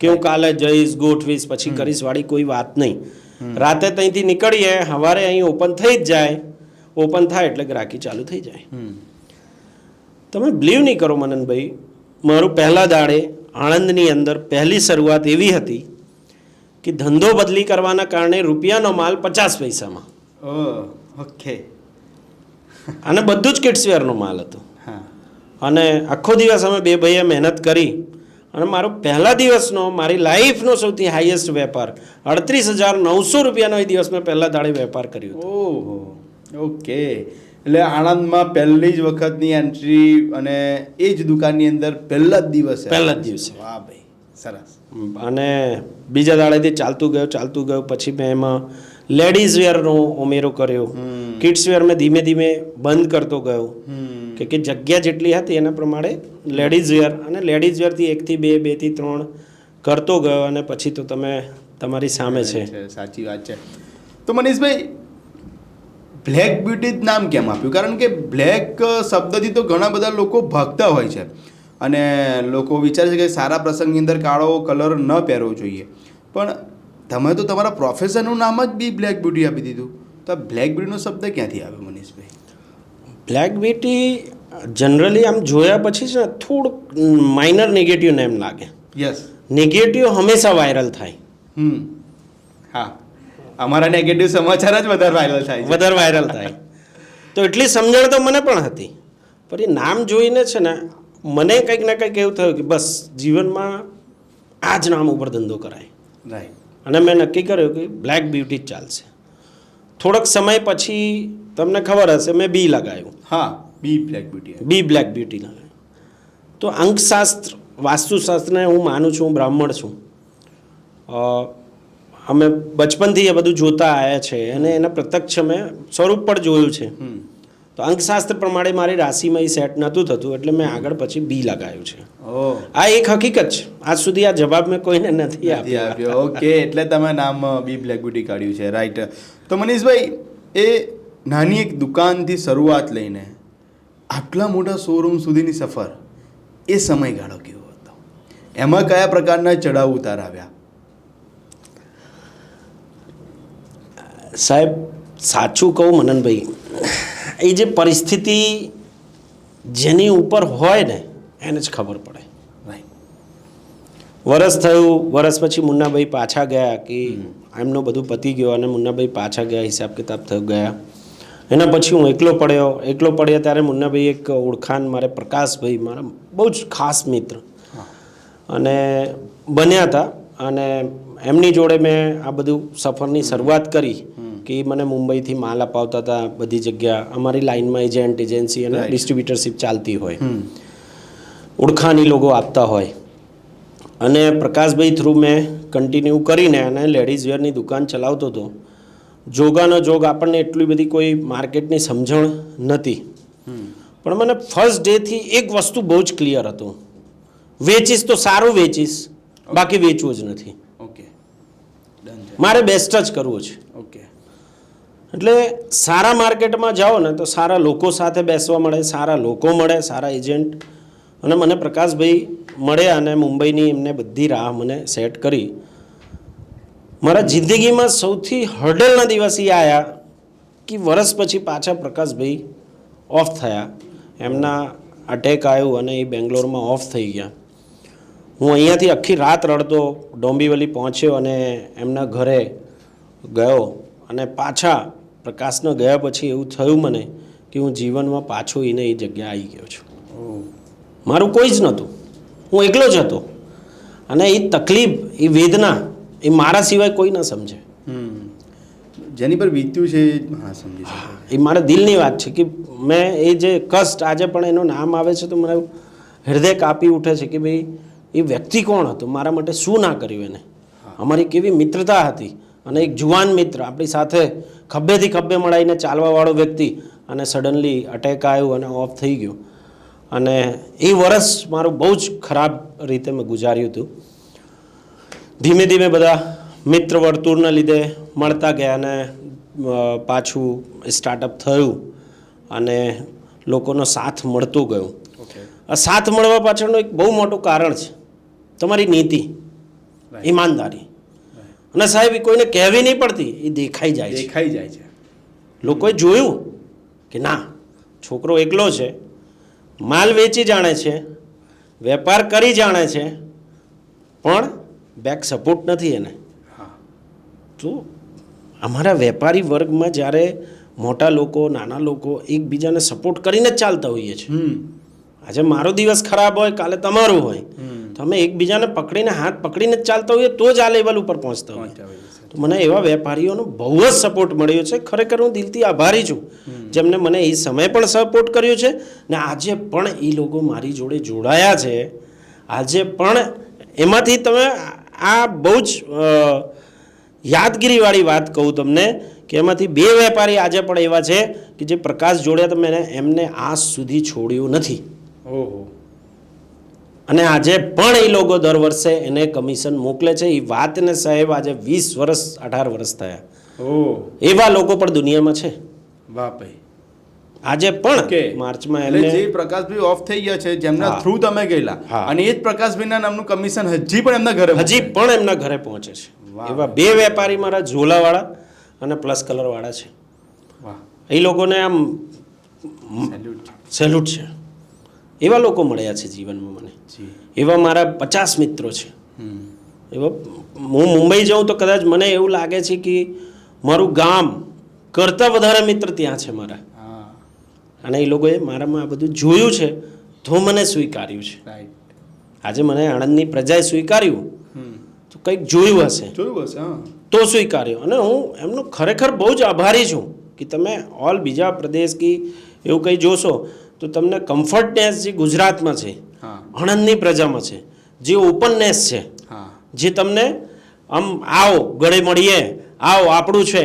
[SPEAKER 2] કે હું કાલે જઈશ, ગોઠવીશ, પછી કરીશ વાળી કોઈ વાત નહીં. રાતે ત્યાંથી નીકળીએ, સવારે અહીં ઓપન થઈ જ જાય. ઓપન થાય એટલે ગ્રાહકી ચાલુ થઈ જાય. તમે બિલીવ નહીં કરો મનનભાઈ, મારું પહેલા દાડે આણંદની અંદર પહેલી શરૂઆત એવી હતી કે ધંધો બદલી કરવાના કારણે રૂપિયાનો માલ 50 પૈસામાં.
[SPEAKER 1] ઓકે.
[SPEAKER 2] અને બધું જ કિડ્સવેરનો માલ હતો.
[SPEAKER 1] હા.
[SPEAKER 2] અને આખો દિવસ અમે બે ભાઈએ મહેનત કરી. અને મારો પહેલા દિવસનો મારી લાઈફનો સૌથી હાઈએસ્ટ વેપાર 38,900 રૂપિયાનો એ દિવસ મેં પહેલા દાડે વેપાર કર્યો હતો.
[SPEAKER 1] ઓહો. ઓકે. એટલે આણંદમાં પહેલી જ વખતની એન્ટ્રી અને એ જ દુકાનની અંદર પહેલા જ દિવસે.
[SPEAKER 2] વાહ
[SPEAKER 1] ભાઈ, સરસ.
[SPEAKER 2] અને બીજા દાડેથી ચાલતું ગયું. પછી મેં એમાં લેડીઝ વેરનો ઉમેરો કર્યો. કિડ્સ વેર મેં ધીમે ધીમે બંધ કરતો ગયો કે જગ્યા જેટલી હતી એના પ્રમાણે લેડીઝ વેર, અને લેડીઝ વેરથી 1 થી 2, 2 થી 3 કરતો ગયો. અને પછી તો તમે તમારી સામે છે.
[SPEAKER 1] સાચી વાત છે. તો મનીષભાઈ બ્લેક બ્યુટી જ નામ કેમ આપ્યું? કારણ કે બ્લેક શબ્દથી તો ઘણા બધા લોકો ભાગતા હોય છે અને લોકો વિચારે છે કે સારા પ્રસંગની અંદર કાળો કલર ન પહેરવો જોઈએ, પણ તમે તો તમારા પ્રોફેશનનું નામ જ બી બ્લેક બ્યુટી આપી દીધું, તો આ બ્લેક બ્યુટીનો શબ્દ ક્યાંથી આવ્યો મનીષભાઈ?
[SPEAKER 2] બ્લેક બ્યુટી જનરલી આમ જોયા પછી છે ને થોડુંક માઇનર નેગેટિવ નેમ લાગે.
[SPEAKER 1] યસ.
[SPEAKER 2] નેગેટિવ હંમેશા વાયરલ થાય.
[SPEAKER 1] હા, અમારા નેગેટિવ સમાચાર જ વધારે વાયરલ થાય.
[SPEAKER 2] તો એટલી સમજણ તો મને પણ હતી, પણ એ નામ જોઈને છે ને મને કંઈક ને કંઈક એવું થયું કે બસ જીવનમાં આ જ નામ ઉપર ધંધો કરાય.
[SPEAKER 1] રાઈટ.
[SPEAKER 2] અને મેં નક્કી કર્યું કે બ્લેક બ્યુટી જ ચાલશે. થોડોક સમય પછી તમને ખબર હશે મેં બી લગાવ્યું.
[SPEAKER 1] હા, બી બ્લેક બ્યુટી.
[SPEAKER 2] બી બ્લેક બ્યુટી લગાવ્યું. તો અંકશાસ્ત્ર, વાસ્તુશાસ્ત્રને હું માનું છું, હું બ્રાહ્મણ છું. અમે બચપનથી એ બધું જોતા આવ્યા છે અને એના પ્રત્યક્ષ મેં સ્વરૂપ પણ જોયું છે. તો અંકશાસ્ત્ર પ્રમાણે મારી રાશિમાં એ સેટ નહોતું થતું, એટલે મેં આગળ પછી બી લગાવ્યું છે. આ એક હકીકત છે. આજ સુધી આ જવાબ મેં કોઈને નથી આપ્યો.
[SPEAKER 1] ઓકે, એટલે તમે નામ બી બ્લેક બ્યુટી કાઢ્યું છે. રાઈટ. તો મનીષભાઈ, એ નાની એક દુકાનથી શરૂઆત લઈને આટલા મોટા શોરૂમ સુધીની સફર, એ સમયગાળો કેવો હતો? એમાં કયા પ્રકારના ચઢાવ ઉતાર આવ્યા?
[SPEAKER 2] સાહેબ સાચું કહું મનનભાઈ, એ જે પરિસ્થિતિ જેની ઉપર હોય ને એને જ ખબર પડે. વરસ થયું, વરસ પછી મુન્નાભાઈ પાછા ગયા કે એમનું બધું પતી ગયો અને મુન્નાભાઈ પાછા ગયા, હિસાબ કિતાબ થઈ ગયા. એના પછી હું એકલો પડ્યો ત્યારે મુન્નાભાઈ એક ઓળખાણ, મારે પ્રકાશભાઈ, મારા બહુ જ ખાસ મિત્ર અને બન્યા હતા. અને એમની જોડે મેં આ બધું સફરની શરૂઆત કરી કે મને મુંબઈથી માલ અપાવતા હતા બધી જગ્યા. અમારી લાઇનમાં એજન્સી અને ડિસ્ટ્રીબ્યુટરશીપ ચાલતી હોય, ઓળખાણી લોકો આપતા હોય. અને પ્રકાશભાઈ થ્રુ મેં કન્ટિન્યુ કરીને અને લેડીઝ વેરની દુકાન ચલાવતો હતો. જોગાનો જોગ આપણને એટલી બધી કોઈ માર્કેટની સમજણ નથી, પણ મને ફર્સ્ટ ડેથી એક વસ્તુ બહુ જ ક્લિયર હતું, વેચીશ તો સારું વેચીશ, બાકી વેચવું જ નથી.
[SPEAKER 1] ઓકે,
[SPEAKER 2] મારે બેસ્ટ જ કરવું છે.
[SPEAKER 1] ઓકે.
[SPEAKER 2] એટલે સારા માર્કેટમાં જાઓ ને તો સારા લોકો સાથે બેસવા મળે, સારા લોકો મળે, સારા એજન્ટ. અને મને પ્રકાશભાઈ મળ્યા અને મુંબઈની એમને બધી રાહ મને સેટ કરી. મારા જિંદગીમાં સૌથી હર્ડલના દિવસ એ આવ્યા કે વર્ષ પછી પાછા પ્રકાશભાઈ ઓફ થયા. એમના અટેક આવ્યું અને એ બેંગ્લોરમાં ઓફ થઈ ગયા. હું અહીંયાથી આખી રાત રડતો ડોંબીવલી પહોંચ્યો અને એમના ઘરે ગયો. અને પાછા પ્રકાશને ગયા પછી એવું થયું મને કે હું જીવનમાં પાછો એને એ જગ્યા આવી ગયો છું. મારું કોઈ જ નહોતું, હું એકલો જ હતો. અને એ તકલીફ, એ વેદના એ મારા સિવાય કોઈ ન સમજે.
[SPEAKER 1] જેની પર વીત્યું છે હા સમજી શકે.
[SPEAKER 2] એ મારા દિલની વાત છે કે મેં એ જે કષ્ટ, આજે પણ એનું નામ આવે છે તો મને હૃદય કાપી ઉઠે છે કે ભાઈ એ વ્યક્તિ કોણ હતો, મારા માટે શું ના કર્યું એને. અમારી કેવી મિત્રતા હતી. અને એક જુવાન મિત્ર આપણી સાથે ખભેથી ખભે મળાઈને ચાલવાવાળો વ્યક્તિ, અને સડનલી અટેક આવ્યો અને ઓફ થઈ ગયો. અને એ વર્ષ મારું બહુ જ ખરાબ રીતે મેં ગુજાર્યું હતું. ધીમે ધીમે બધા મિત્ર વર્તુળના લીધે મળતા ગયા અને પાછું સ્ટાર્ટઅપ થયું અને લોકોનો સાથ મળતો ગયો. આ સાથ મળવા પાછળનું એક બહુ મોટું કારણ છે તમારી નીતિ, ઈમાનદારી. અને સાહેબ એ કોઈને કહેવી નહીં પડતી, એ દેખાઈ જાય છે. લોકોએ જોયું કે ના, છોકરો એકલો છે, માલ વેચી જાણે છે, વેપાર કરી જાણે છે, પણ બેક સપોર્ટ નથી એને. તો અમારા વેપારી વર્ગમાં જ્યારે મોટા લોકો, નાના લોકો એકબીજાને સપોર્ટ કરીને જ ચાલતા હોઈએ છીએ. આજે મારો દિવસ ખરાબ હોય, કાલે તમારું હોય, તો અમે એકબીજાને પકડીને, હાથ પકડીને જ ચાલતા હોઈએ તો જ આ લેવલ ઉપર પહોંચતા હોઈએ. તો મને એવા વેપારીઓનો બહુ જ સપોર્ટ મળ્યો છે. ખરેખર હું દિલથી આભારી છું જેમને મને એ સમય પણ સપોર્ટ કર્યો છે ને આજે પણ એ લોકો મારી જોડે જોડાયા છે. આજે પણ એમાંથી તમે આ બહુ જ યાદગીરીવાળી વાત કહું તમને કે એમાંથી 2 વેપારી આજે પણ એવા છે કે જે પ્રકાશ જોડ્યા તો મેં એમને આજ સુધી છોડ્યું નથી. અને આજે પણ એ લોકો દર વર્ષે એને કમિશન મોકલે છે. એ વાતને સાહેબ આજે 20 વર્ષ 18 વર્ષ થયા
[SPEAKER 1] ઓ
[SPEAKER 2] એવા લોકો પણ દુનિયામાં છે
[SPEAKER 1] વાહ ભાઈ.
[SPEAKER 2] આજે પણ
[SPEAKER 1] ઓકે.
[SPEAKER 2] માર્ચમાં
[SPEAKER 1] એટલે
[SPEAKER 2] એમને
[SPEAKER 1] જે પ્રકાશભાઈ ઓફ થઈ ગયા છે જેમના
[SPEAKER 2] હા.
[SPEAKER 1] થ્રુ તમે ગયેલા
[SPEAKER 2] હા.
[SPEAKER 1] અને એ જ પ્રકાશભાઈના નામનું કમિશન હજી પણ એમના ઘરે
[SPEAKER 2] હજી
[SPEAKER 1] મોકલે.
[SPEAKER 2] પણ એમના ઘરે પહોંચે છે.
[SPEAKER 1] વાહ.
[SPEAKER 2] એવા 2 વેપારી મારા ઝોલાવાળા અને પ્લસ કલરવાળા છે.
[SPEAKER 1] વાહ
[SPEAKER 2] એ લોકોને આમ
[SPEAKER 1] સેલ્યુટ.
[SPEAKER 2] સેલ્યુટ છે. એવા લોકો મળ્યા છે જીવનમાં મને.
[SPEAKER 1] જી.
[SPEAKER 2] એવા મારા 50 મિત્રો છે.
[SPEAKER 1] હમ.
[SPEAKER 2] એવા હું મુંબઈ જાઉં તો કદાચ મને એવું લાગે છે કે મારું ગામ કરતાં વધારે મિત્ર ત્યાં છે મારા.
[SPEAKER 1] હા
[SPEAKER 2] અને એ લોકોએ મારામાં આ બધું જોયું છે તો મને સ્વીકાર્યું છે.
[SPEAKER 1] રાઈટ.
[SPEAKER 2] આજે મને આણંદની પ્રજાએ સ્વીકાર્યું
[SPEAKER 1] હમ.
[SPEAKER 2] તો કંઈક જોયું હશે
[SPEAKER 1] જોયું હશે. હા
[SPEAKER 2] તો સ્વીકાર્યો. અને હું એમનો ખરેખર બહુ જ આભારી છું કે તમે ઓલ બીજા પ્રદેશ કે એવું કંઈ જોશો તો તમને કમ્ફર્ટનેસ જે ગુજરાતમાં છે,
[SPEAKER 1] હા
[SPEAKER 2] આણંદની પ્રજામાં છે, જે ઓપનનેસ છે,
[SPEAKER 1] હા
[SPEAKER 2] જે તમને આમ આવો ગળે મળીએ, આવો આપણું છે,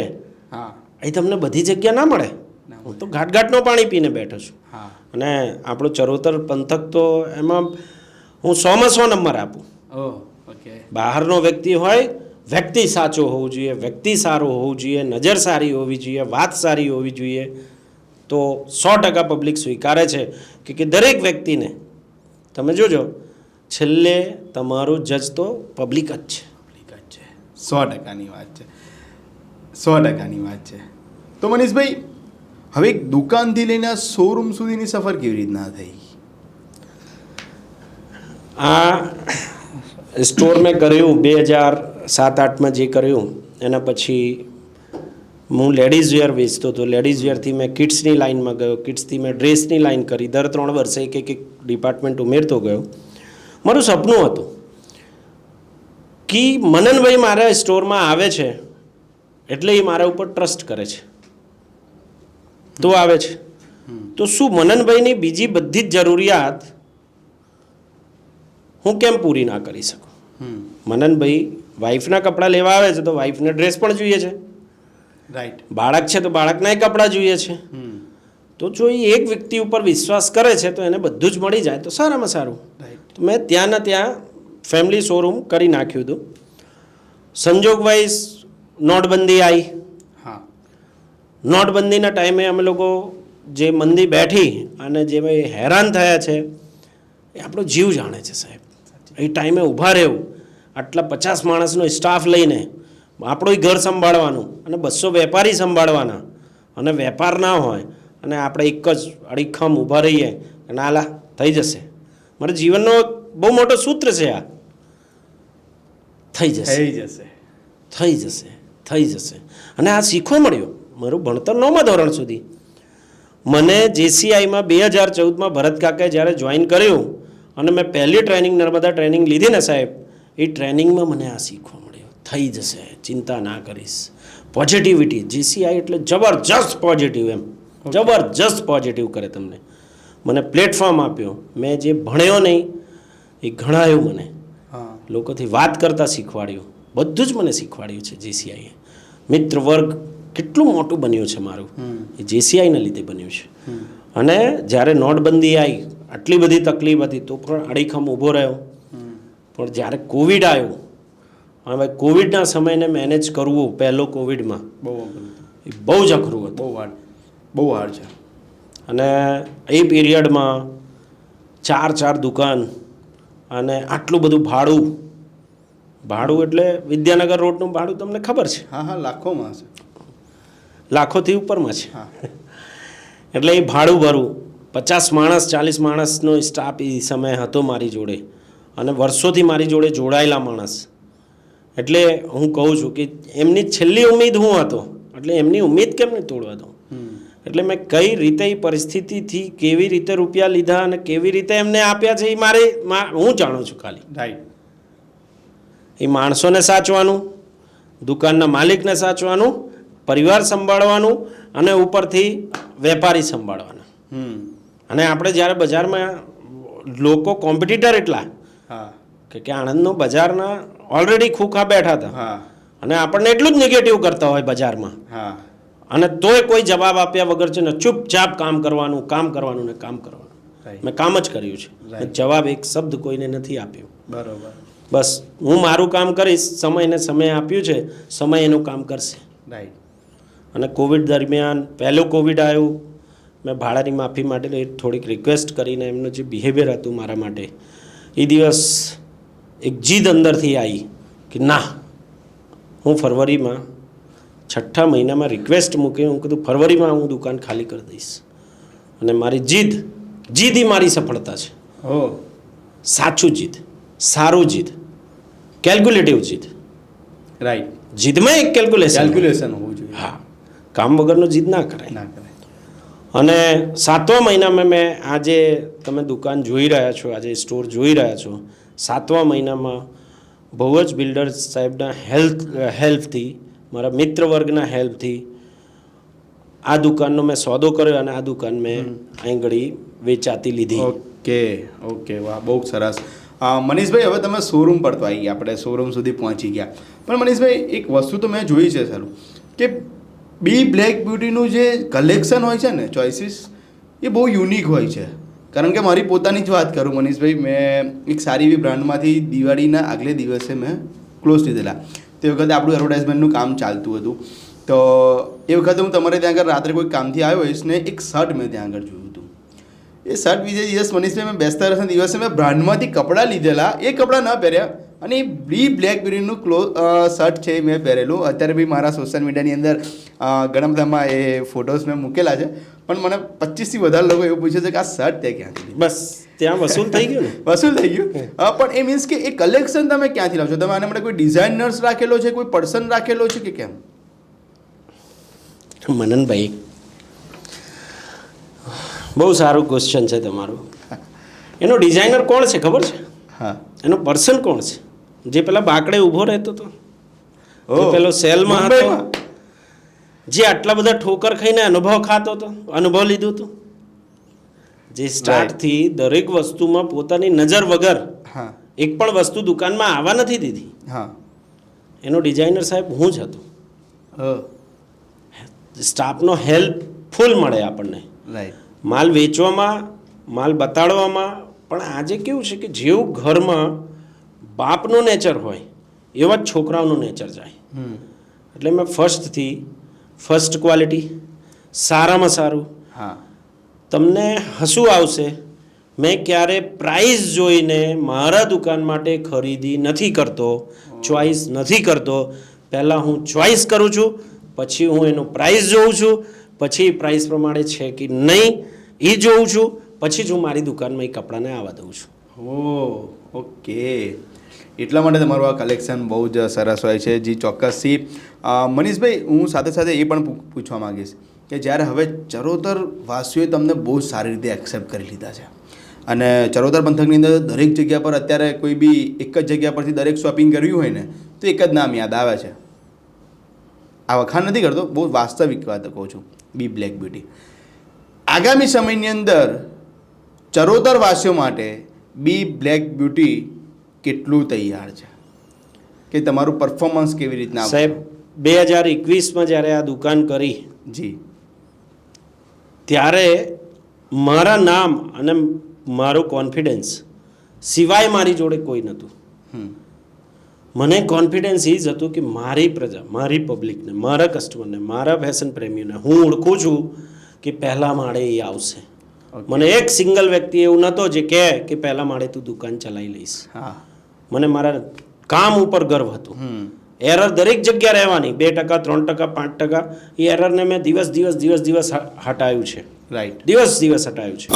[SPEAKER 1] હા
[SPEAKER 2] એ તમને બધી જગ્યા ના મળે.
[SPEAKER 1] ના
[SPEAKER 2] હું તો ઘાટઘાટનો પાણી પીને બેઠો છું.
[SPEAKER 1] હા.
[SPEAKER 2] અને આપણો ચરોતર પંથક તો એમાં હું 100માં 100 નંબર આપું.
[SPEAKER 1] Oh okay.
[SPEAKER 2] બહારનો વ્યક્તિ હોય, વ્યક્તિ સાચો હોવું જોઈએ, વ્યક્તિ સારું હોવું જોઈએ, નજર સારી હોવી જોઈએ, વાત સારી હોવી જોઈએ, તો 100% પબ્લિક સ્વીકારે છે કે દરેક વ્યક્તિને તમે જોજો છેલ્લે તમારું જજ તો પબ્લિક જ છે.
[SPEAKER 1] પબ્લિક જ છે. 100%ની વાત છે. 100%ની વાત છે. તો મનીષભાઈ હવે એક દુકાનથી લઈને શોરૂમ સુધીની સફર કેવી રીતના થઈ?
[SPEAKER 2] આ સ્ટોર મેં કર્યું 2007-8માં જે કર્યું એના પછી હું લેડીઝ વેર વેચતો હતો. લેડીઝ વેરથી મેં કિડ્સની લાઇનમાં ગયો, કિડ્સથી મેં ડ્રેસની લાઇન કરી, દર 3 વર્ષે એક ડિપાર્ટમેન્ટ ઉમેરતો ગયો. મારું સપનું હતું કે મનનભાઈ મારા સ્ટોરમાં આવે છે એટલે એ મારા ઉપર ટ્રસ્ટ કરે છે તો આવે છે. તો શું મનનભાઈની બીજી બધી જ જરૂરિયાત હું કેમ પૂરી ના કરી શકું? મનનભાઈ વાઈફના કપડાં લેવા આવે છે તો વાઈફને ડ્રેસ પણ જોઈએ છે,
[SPEAKER 1] રાઈટ.
[SPEAKER 2] બાળક છે તો બાળકનાય કપડાં જોઈએ છે. તો જો એ એક વ્યક્તિ ઉપર વિશ્વાસ કરે છે તો એને બધું જ મળી જાય તો સારામાં સારું.
[SPEAKER 1] રાઈટ.
[SPEAKER 2] તો મેં ત્યાંના ત્યાં ફેમિલી શોરૂમ કરી નાખ્યું હતું. સંજોગવાઇઝ નોટબંધી આવી.
[SPEAKER 1] હા
[SPEAKER 2] નોટબંધીના ટાઈમે અમે લોકો જે મંદી બેઠી અને જે હેરાન થયા છે એ આપણો જીવ જાણે છે સાહેબ. એ ટાઈમે ઊભા રહેવું, આટલા 50 માણસનો સ્ટાફ લઈને આપણું ઘર સંભાળવાનું અને 200 વેપારી સંભાળવાના અને વેપાર ના હોય અને આપણે એક જ અડીખમ ઊભા રહીએ કે નાલા થઈ જશે. મારા જીવનનો બહુ મોટો સૂત્ર છે આ. થઈ જશે,
[SPEAKER 1] થઈ જશે.
[SPEAKER 2] થઈ જશે, થઈ જશે. અને આ શીખવા મળ્યું મારું ભણતર 9મા ધોરણ સુધી. મને જેસીઆઈમાં 2014માં ભરત કાકાએ જ્યારે જોઈન કર્યું અને મેં પહેલી ટ્રેનિંગ નર્મદા ટ્રેનિંગ લીધી ને સાહેબ, એ ટ્રેનિંગમાં મને આ શીખવા મળ્યું થઈ જશે, ચિંતા ના કરીશ. પોઝિટિવિટી, જીસીઆઈ એટલે જબરજસ્ત પોઝિટિવ, એમ જબરજસ્ત પોઝિટિવ કરે તમને. મને પ્લેટફોર્મ આપ્યો. મેં જે ભણ્યો નહીં એ ઘણાયું મને.
[SPEAKER 1] હા
[SPEAKER 2] લોકોથી વાત કરતાં શીખવાડ્યું, બધું જ મને શીખવાડ્યું છે જેસીઆઈએ. મિત્ર વર્ગ કેટલું મોટું બન્યું છે મારું એ જેસીઆઈના લીધે બન્યું છે. અને જ્યારે નોટબંધી આવી, આટલી બધી તકલીફ હતી તો પણ અડીખમ ઊભો રહ્યો. પણ જ્યારે કોવિડ આવ્યો, હવે કોવિડના સમયને મેનેજ કરવું પહેલો કોવિડમાં
[SPEAKER 1] બહુ
[SPEAKER 2] એ બહુ જ અઘરું હતું.
[SPEAKER 1] બહુ હાર્ડ છે.
[SPEAKER 2] અને એ પીરિયડમાં 4 દુકાન અને આટલું બધું ભાડું એટલે વિદ્યાનગર રોડનું ભાડું તમને ખબર છે,
[SPEAKER 1] હા હા લાખોમાં છે.
[SPEAKER 2] લાખોથી ઉપરમાં છે.
[SPEAKER 1] હા
[SPEAKER 2] એટલે એ ભાડું ભરવું, 50 માણસ 40 માણસનો સ્ટાફ એ સમયે હતો મારી જોડે અને વર્ષોથી મારી જોડે જોડાયેલા માણસ. એટલે હું કહું છું કે એમની છેલ્લી ઉમ્મીદ હું હતો, એટલે એમની ઉમ્મીદ કેમ નહીં તોડવા દઉં. એટલે મેં કઈ રીતે એ પરિસ્થિતિથી કેવી રીતે રૂપિયા લીધા અને કેવી રીતે એમને આપ્યા છે એ હું જાણું છું. ખાલી
[SPEAKER 1] રાઈટ.
[SPEAKER 2] એ માણસોને સાચવાનું, દુકાનના માલિકને સાચવાનું, પરિવાર સંભાળવાનું અને ઉપરથી વેપારી સંભાળવાના. અને આપણે જ્યારે બજારમાં લોકો કોમ્પિટિટર એટલા
[SPEAKER 1] હા
[SPEAKER 2] કે આણંદનો બજારના ઓલરેડી ખોખા બેઠા હતા
[SPEAKER 1] હા
[SPEAKER 2] અને આપણને એટલું જ નેગેટિવ કરતા હોય બજારમાં,
[SPEAKER 1] હા
[SPEAKER 2] અને તોય કોઈ જવાબ આપ્યા વગર છે ને ચૂપચાપ કામ કરવાનું ને કામ કરવાનું.
[SPEAKER 1] રાઈટ.
[SPEAKER 2] મેં કામ જ કર્યું છે. મેં જવાબ એક શબ્દ કોઈને નથી આપ્યો.
[SPEAKER 1] બરોબર.
[SPEAKER 2] બસ હું મારું કામ કરીશ, સમયને સમય આપ્યું છે, સમય એનું કામ કરશે.
[SPEAKER 1] રાઈટ.
[SPEAKER 2] અને કોવિડ દરમિયાન પહેલું કોવિડ આવ્યું, મેં ભાડાની માફી માટે થોડીક રિક્વેસ્ટ કરીને એમનું જે બિહેવિયર હતું મારા માટે, એ દિવસ એક જીદ અંદરથી આવી કે ના, હું ફરવરીમાં 6ઠ્ઠા મહિનામાં રિક્વેસ્ટ મૂકી, હું કીધું ફરવરીમાં હું દુકાન ખાલી કરી દઈશ. અને મારી જીદ એ મારી સફળતા છે.
[SPEAKER 1] ઓ
[SPEAKER 2] સાચું જીદ, સારું જીદ, કેલ્ક્યુલેટિવ જીદ.
[SPEAKER 1] રાઈટ,
[SPEAKER 2] જીદમાં એક કેલ્ક્યુલેશન.
[SPEAKER 1] હોવું જોઈએ.
[SPEAKER 2] હા, કામ વગરનો જીદ ના કરાય.
[SPEAKER 1] ના કરાય.
[SPEAKER 2] અને 7મા મહિનામાં મેં આજે તમે દુકાન જોઈ રહ્યા છો, આજે સ્ટોર જોઈ રહ્યા છો, 7મા મહિનામાં બહુ જ બિલ્ડર્સ સાહેબના હેલ્પથી, મારા મિત્ર વર્ગના હેલ્પથી આ દુકાનનો મેં સોદો કર્યો અને આ દુકાન મેં અહીં ઘડી વેચાતી લીધી.
[SPEAKER 1] ઓકે, વાહ, બહુ સરસ. મનીષભાઈ, હવે તમે શોરૂમ પર તો આવી ગયા, આપણે શોરૂમ સુધી પહોંચી ગયા. પણ મનીષભાઈ, એક વસ્તુ તો મેં જોઈ છે સારું, કે બી બ્લેક બ્યુટીનું જે કલેક્શન હોય છે ને, ચોઇસીસ, એ બહુ યુનિક હોય છે. કારણ કે મારી પોતાની જ વાત કરું મનીષભાઈ, મેં એક સારી એવી બ્રાન્ડમાંથી દિવાળીના આગલે દિવસે મેં ક્લોઝ લીધેલા. તે વખતે આપણું એડવર્ટાઇઝમેન્ટનું કામ ચાલતું હતું. તો એ વખતે હું તમારે ત્યાં આગળ રાત્રે કોઈ કામથી આવ્યો હોઈશ ને, એક શર્ટ મેં ત્યાં આગળ જોયું હતું. એ શર્ટ બીજે દિવસ મનીષભાઈ મેં બેસતા વર્ષના દિવસે મેં બ્રાન્ડમાંથી કપડાં લીધેલા, એ કપડાં ન પહેર્યા, અને એ બી બ્લેક બ્યુટીનું શર્ટ છે એ મેં પહેરેલું. અત્યારે બી મારા સોશિયલ મીડિયાની અંદર ઘણા બધામાં એ ફોટોઝ મેં મૂકેલા છે. પણ મને 25થી વધારે લોકો એવું પૂછે છે કે આ શર્ટ તે ક્યાંથી?
[SPEAKER 2] બસ ત્યાં વસૂલ થઈ ગયું ને.
[SPEAKER 1] વસૂલ થઈ ગયું. પણ એ મીન્સ કે એ કલેક્શન તમે ક્યાંથી લાવશો? તમે આના માટે કોઈ ડિઝાઇનર્સ રાખેલો છે, કોઈ પર્સન રાખેલો છે કે કેમ?
[SPEAKER 2] મનનભાઈ, બહુ સારું ક્વેશ્ચન છે તમારું. એનો ડિઝાઇનર કોણ છે ખબર છે?
[SPEAKER 1] હા.
[SPEAKER 2] એનો પર્સન કોણ છે? જે પેલા બાકડે ઊભો રહેતો હતો, જે પેલો સેલમાં હતો, જે આટલા બધા ઠોકર ખાઈને અનુભવ ખાતો હતો, અનુભવ લીધું હતું, જે સ્ટાર્ટથી દરેક વસ્તુમાં પોતાની નજર વગર એક પણ વસ્તુ દુકાનમાં આવવા નથી દીધી.
[SPEAKER 1] હા,
[SPEAKER 2] એનો ડિઝાઇનર સાહેબ હું જ હતો. સ્ટાફનો હેલ્પ ફૂલ મળે આપણને, માલ વેચવામાં, માલ બતાડવામાં. પણ આજે કેવું છે કે જેવું ઘરમાં બાપનું નેચર હોય એવા જ છોકરાઓનું નેચર જાય. એટલે મેં ફર્સ્ટ ક્વોલિટી, સારામાં સારું.
[SPEAKER 1] હા,
[SPEAKER 2] તમને હસવું આવશે, મેં ક્યારે પ્રાઇસ જોઈને મારા દુકાન માટે ખરીદી નથી કરતો, ચોઈસ નથી કરતો. પહેલાં હું ચોઈસ કરું છું, પછી હું એનું પ્રાઇસ જોઉં છું, પછી પ્રાઇસ પ્રમાણે છે કે નહીં એ જોઉં છું, પછી જ હું મારી દુકાનમાં એ કપડાને આવવા દઉં છું.
[SPEAKER 1] ઓકે, એટલા માટે તમારું આ કલેક્શન બહુ જ સરસ હોય છે. જી ચોક્કસથી. મનીષભાઈ, હું સાથે સાથે એ પણ પૂછવા માગીશ કે જ્યારે હવે ચરોતર વાસીઓએ તમને બહુ સારી રીતે એક્સેપ્ટ કરી લીધા છે, અને ચરોતર પંથકની અંદર દરેક જગ્યા પર અત્યારે કોઈ બી એક જ જગ્યા પરથી દરેક શોપિંગ કરવી હોય ને તો એક જ નામ યાદ આવે છે. આ વખાણ નથી કરતો, બહુ વાસ્તવિક વાત કહું છું. બી બ્લેક બ્યુટી આગામી સમયની અંદર ચરોતર વાસીઓ માટે બી બ્લેક બ્યુટી કેટલું તૈયાર છે, કે તમારું પરફોર્મન્સ કેવી રીતના?
[SPEAKER 2] સાહેબ, 2021માં જ્યારે આ દુકાન કરી
[SPEAKER 1] જી,
[SPEAKER 2] ત્યારે મારા નામ અને મારું કોન્ફિડન્સ સિવાય મારી જોડે કોઈ નહોતું. મને કોન્ફિડન્સ એ જ હતું કે મારી પ્રજા, મારી પબ્લિકને, મારા કસ્ટમરને, મારા ફેશન પ્રેમીઓને હું ઓળખું છું કે પહેલા માળે એ આવશે. મને એક સિંગલ વ્યક્તિ એવું નહોતો જે કહે કે પહેલા માળે તું દુકાન ચલાવી લઈશ. મને મારા કામ ઉપર ગર્વ હતો. એરર દરેક જગ્યા રહેવાની, 2%, 3%, 5%. એ એરરને મેં દિવસ હટાવ્યું છે.
[SPEAKER 1] રાઈટ,
[SPEAKER 2] દિવસ હટાવ્યું છે.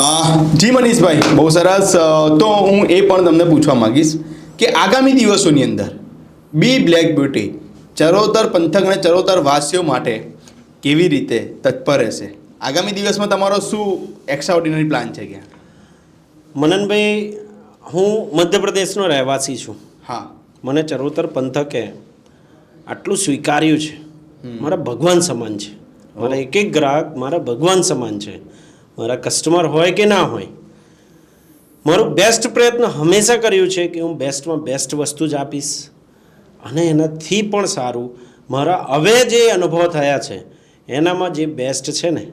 [SPEAKER 1] જી મનીષભાઈ, બહુ સરસ. તો હું એ પણ તમને પૂછવા માંગીશ કે આગામી દિવસોની અંદર બી બ્લેક બ્યુટી ચરોતર પંથક અને ચરોતર વાસીઓ માટે કેવી રીતે તત્પર રહેશે? આગામી દિવસમાં તમારો શું એક્સ્ટ્રાઓર્ડિનરી પ્લાન છે? ક્યાં?
[SPEAKER 2] મનનભાઈ, હું મધ્યપ્રદેશનો રહેવાસી છું.
[SPEAKER 1] હા.
[SPEAKER 2] મને ચરોતર પંથકે આટલું સ્વીકાર્યું છે, મારા ભગવાન સમાન છે. મારા એક ગ્રાહક મારા ભગવાન સમાન છે. મારા કસ્ટમર હોય કે ના હોય, મારું બેસ્ટ પ્રયત્ન હંમેશા કર્યું છે કે હું બેસ્ટમાં બેસ્ટ વસ્તુ જ આપીશ. અને એનાથી પણ સારું મારા હવે જે અનુભવ થયા છે એનામાં જે બેસ્ટ છે ને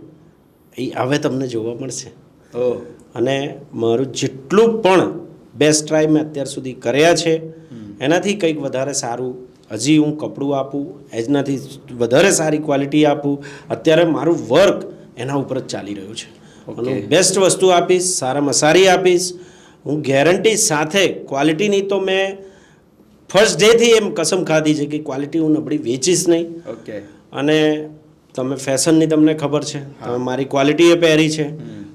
[SPEAKER 2] એ હવે તમને જોવા મળશે. અને મારું જેટલું પણ બેસ્ટ ટ્રાય મેં અત્યાર સુધી કર્યા છે એનાથી કંઈક વધારે સારું હજી હું કપડું આપું, એનાથી વધારે સારી ક્વોલિટી આપું. અત્યારે મારું વર્ક એના ઉપર જ ચાલી રહ્યું છે. અને હું બેસ્ટ વસ્તુ આપીશ, સારામાં સારી આપીશ. હું ગેરંટી સાથે ક્વોલિટીની તો મેં ફર્સ્ટ ડેથી એમ કસમ ખાધી છે કે ક્વોલિટી હું નબળી વેચીશ નહીં.
[SPEAKER 1] ઓકે.
[SPEAKER 2] અને તમે ફેશનની તમને ખબર છે, તમે મારી ક્વોલિટીએ પહેરી છે,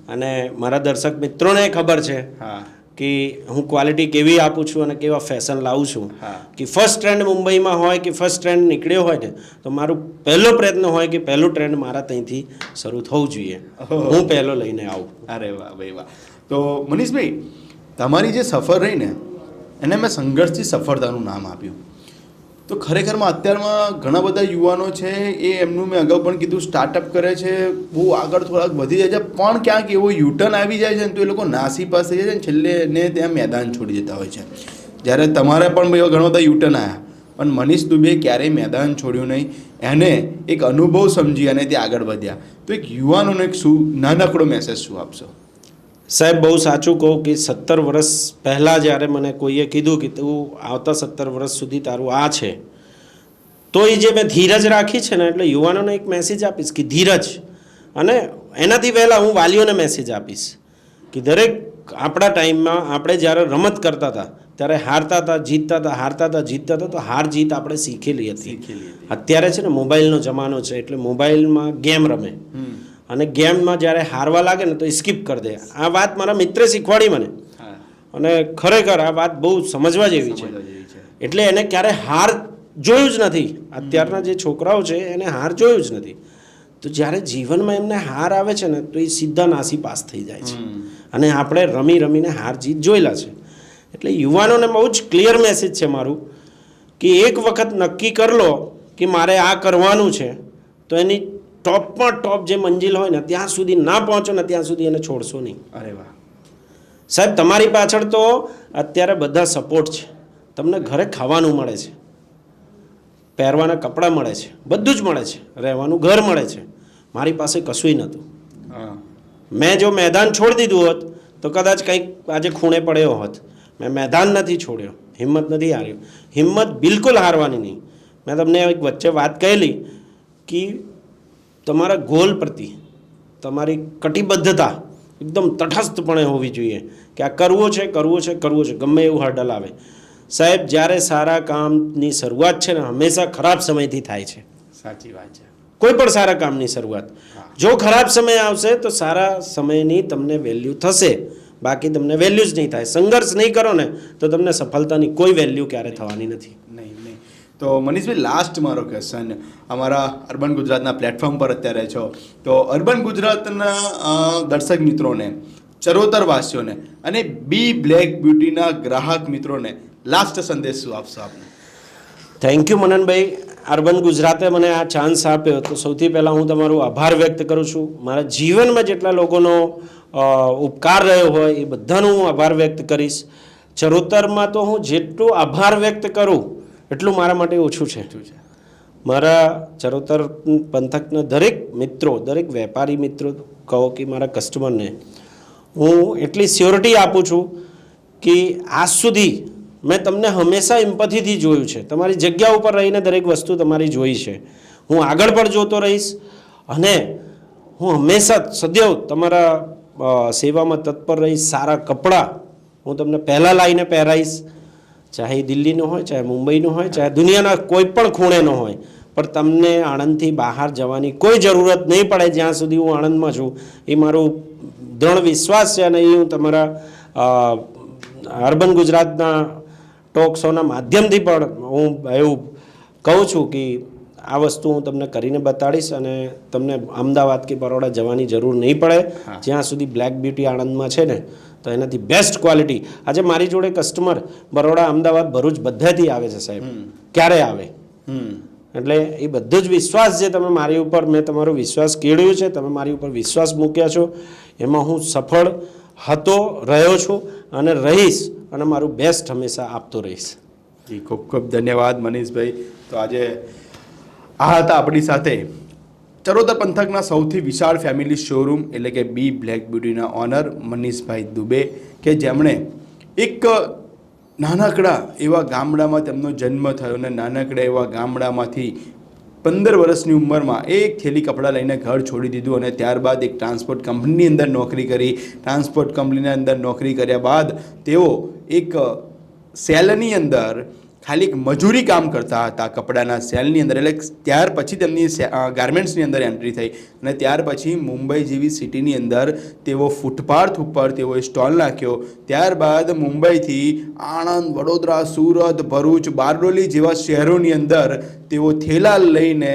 [SPEAKER 2] અને મારા દર્શક મિત્રોને ખબર છે
[SPEAKER 1] હા
[SPEAKER 2] કે હું ક્વોલિટી કેવી આપું છું અને કેવા ફેશન લાવું છું.
[SPEAKER 1] હા.
[SPEAKER 2] કે ફર્સ્ટ ટ્રેન્ડ મુંબઈમાં હોય કે ફર્સ્ટ ટ્રેન્ડ નીકળ્યો હોય ને, તો મારું પહેલો પ્રયત્ન હોય કે પહેલું ટ્રેન્ડ મારા ત્યાંથી શરૂ થવું જોઈએ, હું પહેલો લઈને આવું.
[SPEAKER 1] અરે વાહ ભાઈ વાહ. તો મનીષભાઈ, તમારી જે સફર રહી ને એને મેં સંઘર્ષથી સફળતાનું નામ આપ્યું. તો ખરેખરમાં અત્યારમાં ઘણા બધા યુવાનો છે, એ એમનું મેં અગાઉ પણ કીધું સ્ટાર્ટઅપ કરે છે, બહુ આગળ થોડાક વધી જાય છે, પણ ક્યાંક એવો યુટર્ન આવી જાય છે ને તો એ લોકો નાસીપાસ થઈ જાય છે ને છેલ્લે એને ત્યાં મેદાન છોડી દેતા હોય છે. જ્યારે તમારે પણ એવા ઘણા બધા યુટર્ન આવ્યા, પણ મનીષ દુબે ક્યારેય મેદાન છોડ્યું નહીં. એને એક અનુભવ સમજી અને તે આગળ વધ્યા. તો એક યુવાનોને એક શું નાનકડો મેસેજ શું આપશો?
[SPEAKER 2] સાહેબ, બહુ સાચું કહું કે 17 વર્ષ પહેલાં જ્યારે મને કોઈએ કીધું કે તું આવતા 17 વર્ષ સુધી તારું આ છે, તો એ જે મેં ધીરજ રાખી છે ને, એટલે યુવાનોને એક મેસેજ આપીશ કે ધીરજ. અને એનાથી પહેલાં હું વાલીઓને મેસેજ આપીશ કે દરેક આપણા ટાઈમમાં આપણે જ્યારે રમત કરતા હતા ત્યારે હારતા હતા, જીતતા હતા, હારતા હતા, જીતતા હતા, તો હાર જીત આપણે શીખેલી હતી. અત્યારે છે ને મોબાઈલનો જમાનો છે, એટલે મોબાઈલમાં ગેમ રમે, અને ગેમમાં જ્યારે હારવા લાગે ને તો સ્કીપ કરી દે. આ વાત મારા મિત્રે શીખવાડી મને, અને ખરેખર આ વાત બહુ સમજવા જેવી છે. એટલે એને ક્યારે હાર જોયું જ નથી. અત્યારના જે છોકરાઓ છે એને હાર જોયું જ નથી. તો જ્યારે જીવનમાં એમને હાર આવે છે ને તો એ સીધા નાસી પાસ થઈ જાય છે. અને આપણે રમી રમીને હાર જીત જોયેલા છે. એટલે યુવાનોને બહુ જ ક્લિયર મેસેજ છે મારું કે એક વખત નક્કી કરી લો કે મારે આ કરવાનું છે, તો એની ટોપમાં ટોપ જે મંજિલ હોય ને ત્યાં સુધી ના પહોંચો ને ત્યાં સુધી એને છોડશો નહીં.
[SPEAKER 1] અરે વાહ
[SPEAKER 2] સાહેબ, તમારી પાછળ તો અત્યારે બધા સપોર્ટ છે. તમને ઘરે ખાવાનું મળે છે, પહેરવાના કપડાં મળે છે, બધું જ મળે છે, રહેવાનું ઘર મળે છે. મારી પાસે કશુંય નહોતું. મેં જો મેદાન છોડી દીધું હોત તો કદાચ કંઈક આજે ખૂણે પડ્યો હોત. મેં મેદાન નથી છોડ્યો, હિંમત નથી હાર્યો. હિંમત બિલકુલ હારવાની નહીં. મેં તમને એક વચ્ચે વાત કહેલી કે તમારા ગોલ પ્રતિ તમારી કટિબદ્ધતા એકદમ તટસ્થપણે હોવી જોઈએ કે આ કરવું છે, કરવું છે, કરવું છે, ગમે એવું હર્ડલ આવે. સાહેબ, જ્યારે સારા કામની શરૂઆત છે ને હંમેશા ખરાબ સમયથી થાય છે.
[SPEAKER 1] સાચી વાત છે.
[SPEAKER 2] કોઈ પણ સારા કામની શરૂઆત, જો ખરાબ સમય આવશે તો સારા સમયની તમને વેલ્યુ થશે, બાકી તમને વેલ્યુ જ નહીં થાય. સંઘર્ષ નહીં કરો ને તો તમને સફળતાની કોઈ વેલ્યુ ક્યારે થવાની નથી.
[SPEAKER 1] તો મનીષભાઈ, લાસ્ટ મારો ક્વેશ્ચન, અમારા અર્બન ગુજરાતના પ્લેટફોર્મ પર અત્યારે છો, તો અર્બન ગુજરાતના દર્શક મિત્રોને, ચરોતરવાસીઓને અને બી બ્લેક બ્યુટીના ગ્રાહક મિત્રોને લાસ્ટ સંદેશ શું આપશો આપને?
[SPEAKER 2] Thank you Mananbhai. અર્બન ગુજરાતે મને આ ચાન્સ આપ્યો તો સૌથી પહેલાં હું તમારો આભાર વ્યક્ત કરું છું. મારા જીવનમાં જેટલા લોકોનો ઉપકાર રહ્યો હોય એ બધાનો હું આભાર વ્યક્ત કરીશ. ચરોતરમાં તો હું જેટલું આભાર વ્યક્ત કરું એટલું મારા માટે ઓછું છે. મારા ચરોતર પંથકના દરેક મિત્રો, દરેક વેપારી મિત્રો કહો કે મારા કસ્ટમરને હું એટલી સ્યોરિટી આપું છું કે આજ સુધી મેં તમને હંમેશા એમ્પથીથી જોયું છે. તમારી જગ્યા ઉપર રહીને દરેક વસ્તુ તમારી જોઈ છે. હું આગળ પણ જોતો રહીશ, અને હું હંમેશા સદૈવ તમારા સેવામાં તત્પર રહીશ. સારા કપડાં હું તમને પહેલાં લાવીને પહેરાવીશ, ચાહે દિલ્હીનો હોય, ચાહે મુંબઈનો હોય, ચાહે દુનિયાના કોઈ પણ ખૂણેનો હોય, પણ તમને આણંદથી બહાર જવાની કોઈ જરૂરત નહીં પડે જ્યાં સુધી હું આણંદમાં છું. એ મારું દૃઢ વિશ્વાસ છે, અને એ હું તમારા અર્બન ગુજરાતના ટોક શોના માધ્યમથી પણ હું એવું કહું છું કે આ વસ્તુ હું તમને કરીને બતાડીશ, અને તમને અમદાવાદ કે બરોડા જવાની જરૂર નહીં પડે. જ્યાં સુધી બ્લેક બ્યુટી આણંદમાં છે ને તો એનાથી બેસ્ટ ક્વોલિટી. આજે મારી જોડે કસ્ટમર બરોડા, અમદાવાદ, ભરૂચ બધાથી આવે છે સાહેબ. ક્યારે આવે? એટલે એ બધો જ વિશ્વાસ જે તમે મારી ઉપર, મેં તમારો વિશ્વાસ કેળવ્યો છે, તમે મારી ઉપર વિશ્વાસ મૂક્યા છો, એમાં હું સફળ હતો, રહ્યો છું અને રહીશ, અને મારું બેસ્ટ હંમેશા આપતો રહીશ.
[SPEAKER 1] જી, ખૂબ ખૂબ ધન્યવાદ મનીષભાઈ. તો આજે આ હતા આપણી સાથે ચરોતર પંથકના સૌથી વિશાળ ફેમિલી શોરૂમ એટલે કે બી બ્લેક બ્યુટીના ઓનર મનીષભાઈ દુબે, કે જેમણે એક નાનકડા એવા ગામડામાં તેમનો જન્મ થયો અને નાનકડા એવા ગામડામાંથી 15 વર્ષની ઉંમરમાં એક થેલી કપડાં લઈને ઘર છોડી દીધું અને ત્યારબાદ એક ટ્રાન્સપોર્ટ કંપનીની અંદર નોકરી કરી. ટ્રાન્સપોર્ટ કંપનીની અંદર નોકરી કર્યા બાદ તેઓ એક સેલની અંદર ખાલી એક મજૂરી કામ કરતા હતા, કપડાના સેલની અંદર. એટલે ત્યાર પછી તેમની ગાર્મેન્ટ્સની અંદર એન્ટ્રી થઈ અને ત્યાર પછી મુંબઈ જેવી સિટીની અંદર તેઓ ફૂટપાથ ઉપર તેઓએ સ્ટોલ નાખ્યો. ત્યારબાદ મુંબઈથી આણંદ, વડોદરા, સુરત, ભરૂચ, બારડોલી જેવા શહેરોની અંદર તેઓ થેલા લઈને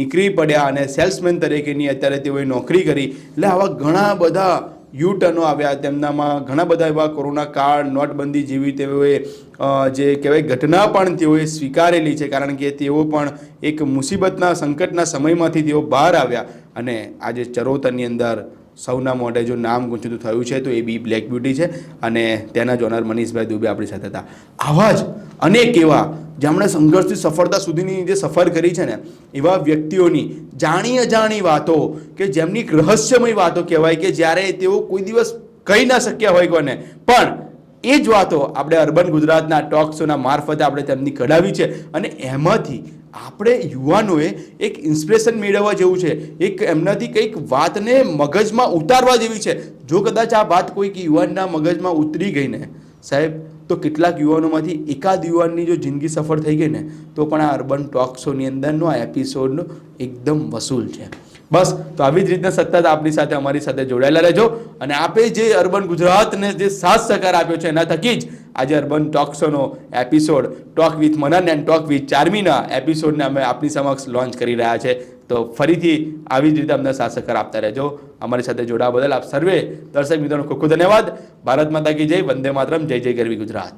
[SPEAKER 1] નીકળી પડ્યા અને સેલ્સમેન તરીકેની અત્યારે તેઓએ નોકરી કરી. એટલે આવા ઘણા બધા યુ-ટર્નો આવ્યા તેમનામાં, ઘણા બધા એવા કોરોના કાળ, નોટબંધી જેવી તેઓએ જે કહેવાય ઘટના પણ તેઓએ સ્વીકારેલી છે, કારણ કે તેઓ પણ એક મુસીબતના સંકટના સમયમાંથી તેઓ બહાર આવ્યા અને આજે ચરોતરની અંદર સૌના મોઢે જો નામ ગુંજતું થયું છે તો એ બી બ્લેક બ્યુટી છે અને તેના જ ઓનર મનીષભાઈ દુબે આપણી સાથે હતા. આવા જ અનેક એવા જેમણે સંઘર્ષથી સફળતા સુધીની જે સફર કરી છે ને, એવા વ્યક્તિઓની જાણી અજાણી વાતો કે જેમની રહસ્યમય વાતો કહેવાય, કે જ્યારે તેઓ કોઈ દિવસ કહી ના શક્યા હોય કોને, પણ એ જ વાતો આપણે અર્બન ગુજરાતના ટોક શોના મારફતે આપણે તેમની કઢાવી છે અને એમાંથી આપણે યુવાનોએ એક ઇન્સ્પિરેશન મેળવવા જેવું છે, એક એમનાથી કંઈક વાતને મગજમાં ઉતારવા જેવી છે. જો કદાચ આ વાત કોઈક યુવાનના મગજમાં ઉતરી ગઈ ને સાહેબ, તો કેટલાક યુવાનોમાંથી એકાદ યુવાનની જો જિંદગી સફળ થઈ ગઈ ને તો પણ આ અર્બન ટોક શોની અંદરનો આ એપિસોડનો એકદમ વસૂલ છે. બસ, તો આવી જ રીતના સતત આપણી સાથે અમારી સાથે જોડાયેલા રહેજો અને આપે જે અર્બન ગુજરાતને જે સાથ સહકાર આપ્યો છે એના થકી જ આજે અર્બન ટોક શોનો episode talk with Manan and talk with ચાર્મીના એપિસોડને અમે આપની સમક્ષ લોન્ચ કરી રહ્યા છે. તો ફરીથી આવી જ રીતે અમને સાથ સહકાર આપતા રહેજો. અમારી સાથે જોડાવા બદલ આપ સર્વે દર્શક મિત્રોનો ખૂબ ખૂબ ધન્યવાદ. ભારત માતા કી જય, વંદે માતરમ, જય જય ગરવી ગુજરાત.